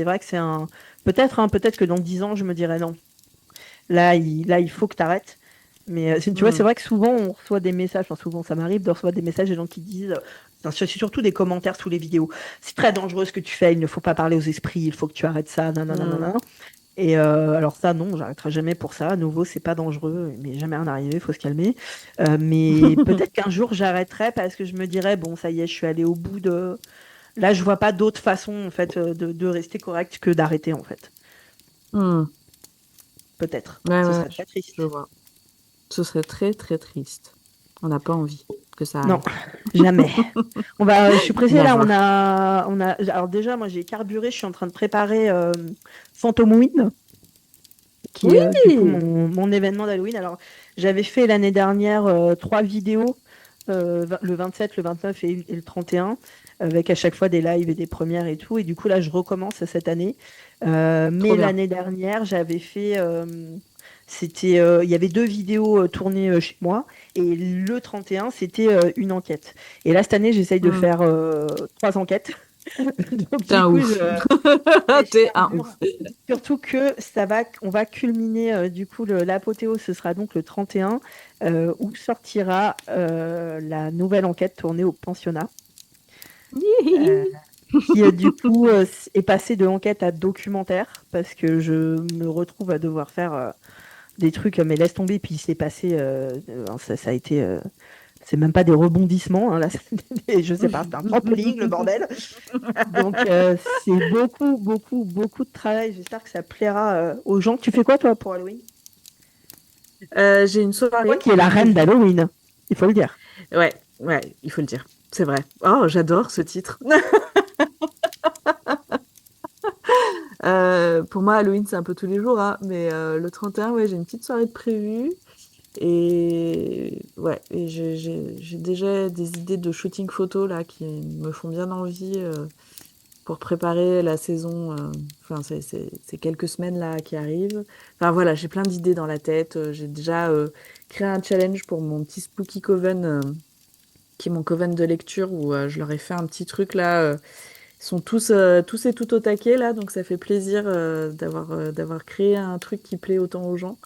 vrai que c'est un. Peut-être, hein, peut-être que dans 10 ans, je me dirais non. Là, il faut que tu arrêtes. Mais tu vois, c'est Mm. vrai que souvent, on reçoit des messages, enfin, souvent, ça m'arrive de recevoir des messages des gens qui disent, enfin, c'est surtout des commentaires sous les vidéos. C'est très dangereux ce que tu fais, il ne faut pas parler aux esprits, il faut que tu arrêtes ça, nanana. Mm. Nanana. Et alors ça, non, j'arrêterai jamais pour ça. À nouveau, c'est pas dangereux, mais jamais rien arrivé, il faut se calmer. Mais peut-être qu'un jour, j'arrêterai parce que je me dirais, bon, ça y est, je suis allée au bout de. Là, je vois pas d'autre façon, en fait, de rester correct que d'arrêter, en fait. Mm. Peut-être. Ouais, Ce ouais, serait très je triste. vois. Ce serait très, très triste. On n'a pas envie que ça Non, arrive. jamais. Je suis pressée là. Never. Alors déjà, moi j'ai carburé. Je suis en train de préparer Phantom Win, qui Oui! est du coup mon événement d'Halloween. Alors j'avais fait l'année dernière 3 vidéos, le 27, le 29 et le 31, avec à chaque fois des lives et des premières et tout. Et du coup là, je recommence cette année. Trop Mais bien. l'année dernière, j'avais fait. Il y avait 2 vidéos tournées chez moi et le 31, c'était une enquête. Et là, cette année, j'essaye de Mm. faire 3 enquêtes. Donc, T'es du un coup, ouf. je T'es un carbure. ouf. Surtout que on va culminer, du coup, l'apothéose, ce sera donc le 31, où sortira la nouvelle enquête tournée au pensionnat, euh, Hihihi. qui, du coup, est passée de enquête à documentaire, parce que je me retrouve à devoir faire des trucs, mais laisse tomber, puis il s'est passé, ça a été, c'est même pas des rebondissements, hein, là, je sais pas, c'est un trampoline, le bordel. Donc, c'est beaucoup, beaucoup, beaucoup de travail. J'espère que ça plaira aux gens. Tu fais quoi, toi, pour Halloween? J'ai une Toi soirée qui es la reine prévue. d'Halloween, il faut le dire. Ouais, ouais, il faut le dire. C'est vrai. Oh, j'adore ce titre. Pour moi, Halloween, c'est un peu tous les jours, hein, mais le 31, ouais, j'ai une petite soirée de prévue. Et ouais, et j'ai déjà des idées de shooting photo là qui me font bien envie pour préparer la saison. Enfin, c'est quelques semaines là qui arrivent. Enfin voilà, j'ai plein d'idées dans la tête. J'ai déjà créé un challenge pour mon petit Spooky Coven, qui est mon coven de lecture où je leur ai fait un petit truc là. Ils sont tous et toutes au taquet là, donc ça fait plaisir d'avoir créé un truc qui plaît autant aux gens.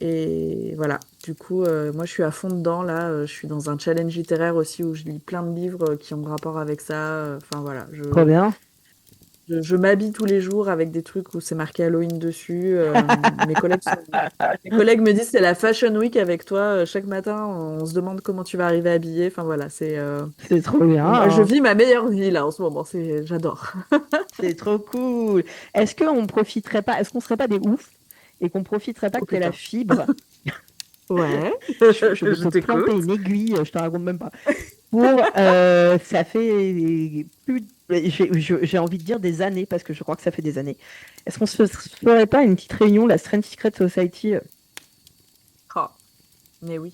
Et voilà, du coup, moi je suis à fond dedans là. Je suis dans un challenge littéraire aussi où je lis plein de livres qui ont rapport avec ça. Enfin voilà, Trop bien. je m'habille tous les jours avec des trucs où c'est marqué Halloween dessus. Mes collègues me disent c'est la Fashion Week avec toi. Chaque matin, on se demande comment tu vas arriver habillée. Enfin voilà, C'est trop bien, moi je hein. vis ma meilleure vie là en ce moment. J'adore. C'est trop cool. Est-ce qu'on serait pas des oufs et qu'on profiterait pas Oh que tu la putain. fibre? Ouais, Je veux je te planter t'écoute. une aiguille, je te raconte même pas. Ça fait j'ai envie de dire des années, parce que je crois que ça fait des années. Est-ce qu'on se ferait pas une petite réunion, la Strange Secret Society? Oh, mais oui.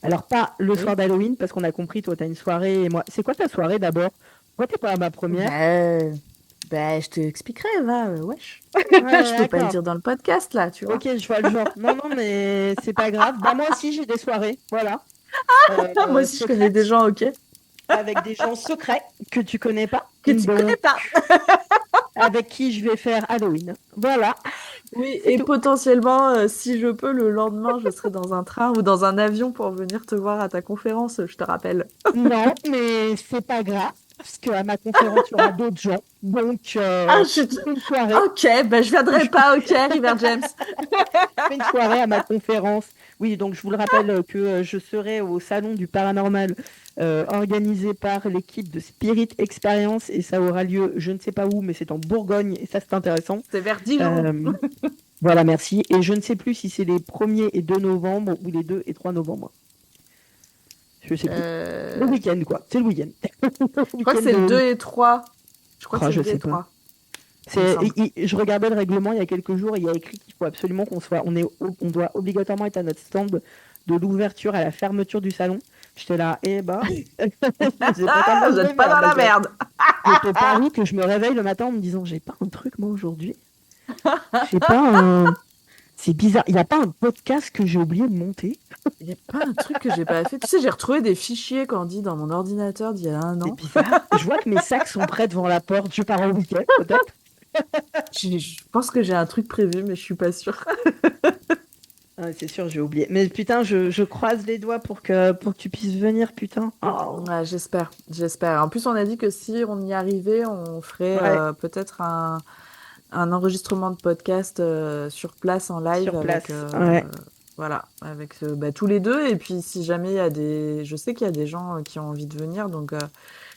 Alors, pas le Oui. soir d'Halloween, parce qu'on a compris, toi, t'as une soirée, et moi. C'est quoi ta soirée d'abord? Pourquoi t'es pas à ma première? Je t'expliquerai, va, wesh. Ouais, Je peux pas le d'accord. dire dans le podcast, là, tu vois. Ok, je vois le genre. Non, non, mais c'est pas grave. Bah, moi aussi, j'ai des soirées, voilà. Moi aussi, je connais des Secrètes, gens, ok, avec des gens secrets que tu connais pas. que tu connais Donc, pas. avec qui je vais faire Halloween. Voilà, Oui, c'est et tout. potentiellement, si je peux, le lendemain, je serai dans un train ou dans un avion pour venir te voir à ta conférence, je te rappelle. Non, mais c'est pas grave, parce qu'à ma conférence, il y aura d'autres gens. Donc, Ah, je fais une soirée. Ok, ben je viendrai pas, ok, River James. Fais une soirée à ma conférence. Oui, donc je vous le rappelle que je serai au Salon du Paranormal organisé par l'équipe de Spirit Experience et ça aura lieu, je ne sais pas où, mais c'est en Bourgogne et ça c'est intéressant. C'est vers Dijon. Euh, voilà, merci. Et je ne sais plus si c'est les 1er et 2 novembre ou les 2 et 3 novembre. Je ne sais plus. Le Euh, week-end, quoi. C'est le week-end. Le Je crois que week-end c'est le de... 2 et 3. Je crois que Oh, c'est le je 2 sais et pas. 3, il me semble. Je regardais le règlement il y a quelques jours et il y a écrit qu'il faut absolument on doit obligatoirement être à notre stand de l'ouverture à la fermeture du salon. J'étais là, eh bah, je sais pas comment Vous je vais n'êtes pas faire dans parce la que merde. je te parie que je me réveille le matin en me disant, j'ai pas un truc moi aujourd'hui. J'ai pas un. C'est bizarre. Il n'y a pas un podcast que j'ai oublié de monter. Il n'y a pas un truc que j'ai pas fait. Tu sais, j'ai retrouvé des fichiers, Candy, dans mon ordinateur d'il y a un C'est an. bizarre. Je vois que mes sacs sont prêts devant la porte. Je pars en week-end, peut-être. Je pense que j'ai un truc prévu, mais je suis pas sûre. Ah, c'est sûr, j'ai oublié. Mais putain, je croise les doigts pour que tu puisses venir, putain. Oh. Ouais, j'espère, j'espère. En plus, on a dit que si on y arrivait, on ferait Ouais, peut-être un enregistrement de podcast sur place en live sur avec place. Ouais. voilà, avec bah, tous les deux. Et puis, si jamais il y a des, je sais qu'il y a des gens qui ont envie de venir, donc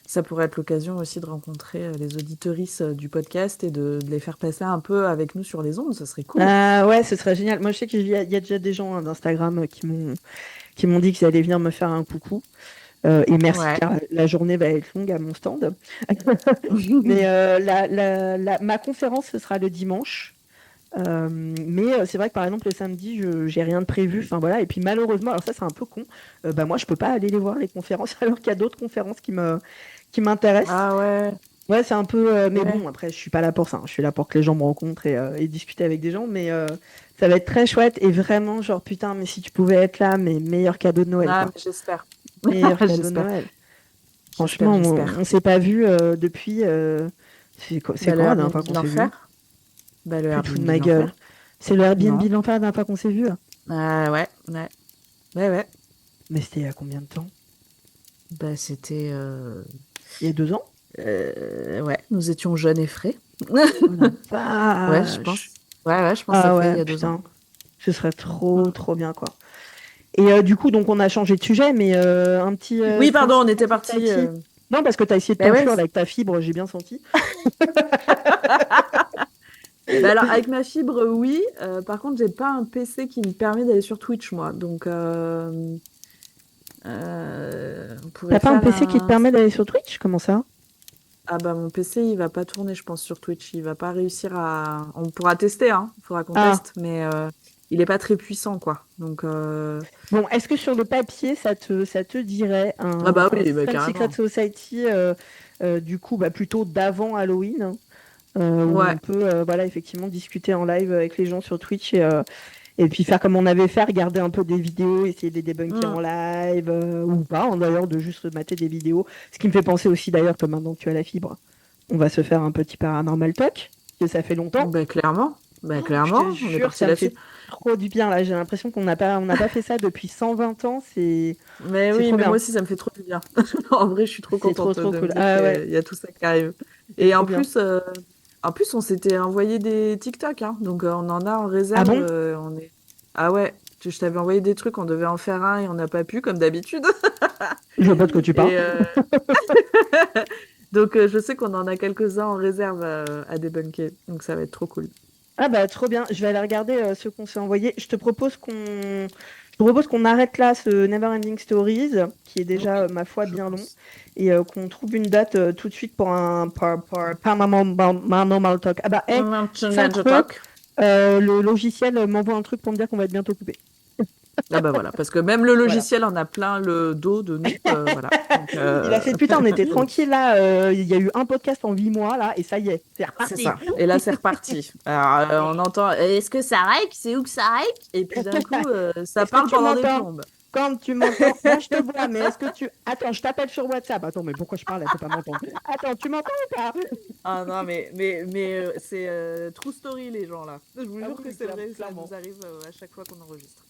ça pourrait être l'occasion aussi de rencontrer les auditeuristes du podcast et de les faire passer un peu avec nous sur les ondes. Ça serait cool. Ah ouais, ce serait génial. Moi, je sais qu'il y a déjà des gens hein, d'Instagram qui m'ont dit qu'ils allaient venir me faire un coucou. Et merci, Ouais. car la journée va être longue à mon stand. Mais ma conférence, ce sera le dimanche. Mais c'est vrai que par exemple le samedi, je j'ai rien de prévu. Enfin voilà. Et puis malheureusement, alors ça c'est un peu con. Bah moi je peux pas aller les voir les conférences alors qu'il y a d'autres conférences qui m'intéressent. Ah ouais. Ouais, c'est un peu. Mais Ouais. bon, après je suis pas là pour ça, hein. Je suis là pour que les gens me rencontrent et discuter avec des gens. Mais ça va être très chouette et vraiment genre putain. Mais si tu pouvais être là, mais meilleur cadeau de Noël Ah, quoi. mais j'espère. Meilleur cadeau de J'espère. Noël. J'espère, Franchement, j'espère. on s'est pas vu depuis. C'est Bah, le quand la dernière Airbnb fois de qu'on s'est vu? l'enfer. Bah, le Tu te fous de Airbnb de ma gueule. l'enfer. C'est le Airbnb Non. de l'enfer la dernière fois qu'on s'est vu. Ah ouais, ouais. Ouais, ouais. Mais c'était il y a combien de temps? Bah, c'était... Il y a 2 ans? ouais, nous étions jeunes et frais. Oh la Ouais, je vache! pense. Ouais, ouais, je pense que ça Ah fait il ouais, y a 2 ans. putain. Ce serait trop, Mm. trop bien, quoi. Et du coup, donc on a changé de sujet, mais un petit Oui, pardon, on était Society. parti. Non, parce que tu as essayé de Bah ouais. t'enfuir avec ta fibre, j'ai bien senti. Bah alors, avec ma fibre, oui. Par contre, j'ai pas un PC qui me permet d'aller sur Twitch, moi. Donc, on pourrait T'as pas un faire PC qui te un... permet d'aller sur Twitch? Comment ça? Ah bah mon PC il va pas tourner je pense sur Twitch, il va pas réussir à... On pourra tester hein, il faudra qu'on Ah, teste, mais il est pas très puissant quoi. Donc bon, est-ce que sur le papier, ça te dirait ah bah un oui bah Fun Secret carrément. Society, du coup, bah, plutôt d'avant Halloween, hein, où on Ouais. peut voilà, effectivement discuter en live avec les gens sur Twitch et puis faire comme on avait fait, regarder un peu des vidéos, essayer de les débunker Mm. en live, ou pas, hein, d'ailleurs, de juste mater des vidéos. Ce qui me fait penser aussi, d'ailleurs, que maintenant que tu as la fibre, on va se faire un petit paranormal talk, que ça fait longtemps. Bah clairement. Bah Je te clairement, on est jure, parti ça me là-dessus. fait trop du bien, là. J'ai l'impression on n'a pas fait ça depuis 120 ans. Mais C'est oui, trop mais moi bien. aussi ça me fait trop du bien. En vrai, je suis trop C'est trop, contente trop de me cool. dire Ah ouais, qu'il y a tout ça qui arrive. c'est Et trop bien. en plus on s'était envoyé des TikTok hein. Donc on en a en Ah réserve, bon? on est Ah ouais, je t'avais envoyé des trucs, on devait en faire un et on n'a pas pu comme d'habitude. Je vois pas de quoi tu parles. Et donc, je sais qu'on en a quelques-uns en réserve à débunker. Donc, ça va être trop cool. Ah bah trop bien, je vais aller regarder ce qu'on s'est envoyé. Je te propose qu'on arrête là ce Neverending Stories, qui est déjà, Oui, ma foi, je bien long, pense. et qu'on trouve une date tout de suite pour un Paranormal Talk. Ah bah, Internet synchro, Talk. le logiciel m'envoie un truc pour me dire qu'on va être bientôt coupé. Ah bah voilà, parce que même le Voilà. logiciel en a plein le dos de nous. Voilà. Donc, Il a fait putain, on était tranquille là. Il y a eu un podcast en 8 mois là, et ça y est, c'est c'est reparti. ça. Et là, c'est reparti. Alors, on entend, est-ce que ça règle? C'est où que ça règle? Et puis d'un coup, ça Est-ce que parle tu pendant des m'entends? plombes. Quand tu m'entends, moi je te vois, mais est-ce que tu... Attends, je t'appelle sur WhatsApp. Attends, mais pourquoi je parle? Elle peut pas m'entendre. Attends, tu m'entends ou pas? Ah non, mais c'est true story, les gens là. Je vous Ah jure oui, que oui, c'est vrai, ça clairement. nous arrive à chaque fois qu'on enregistre.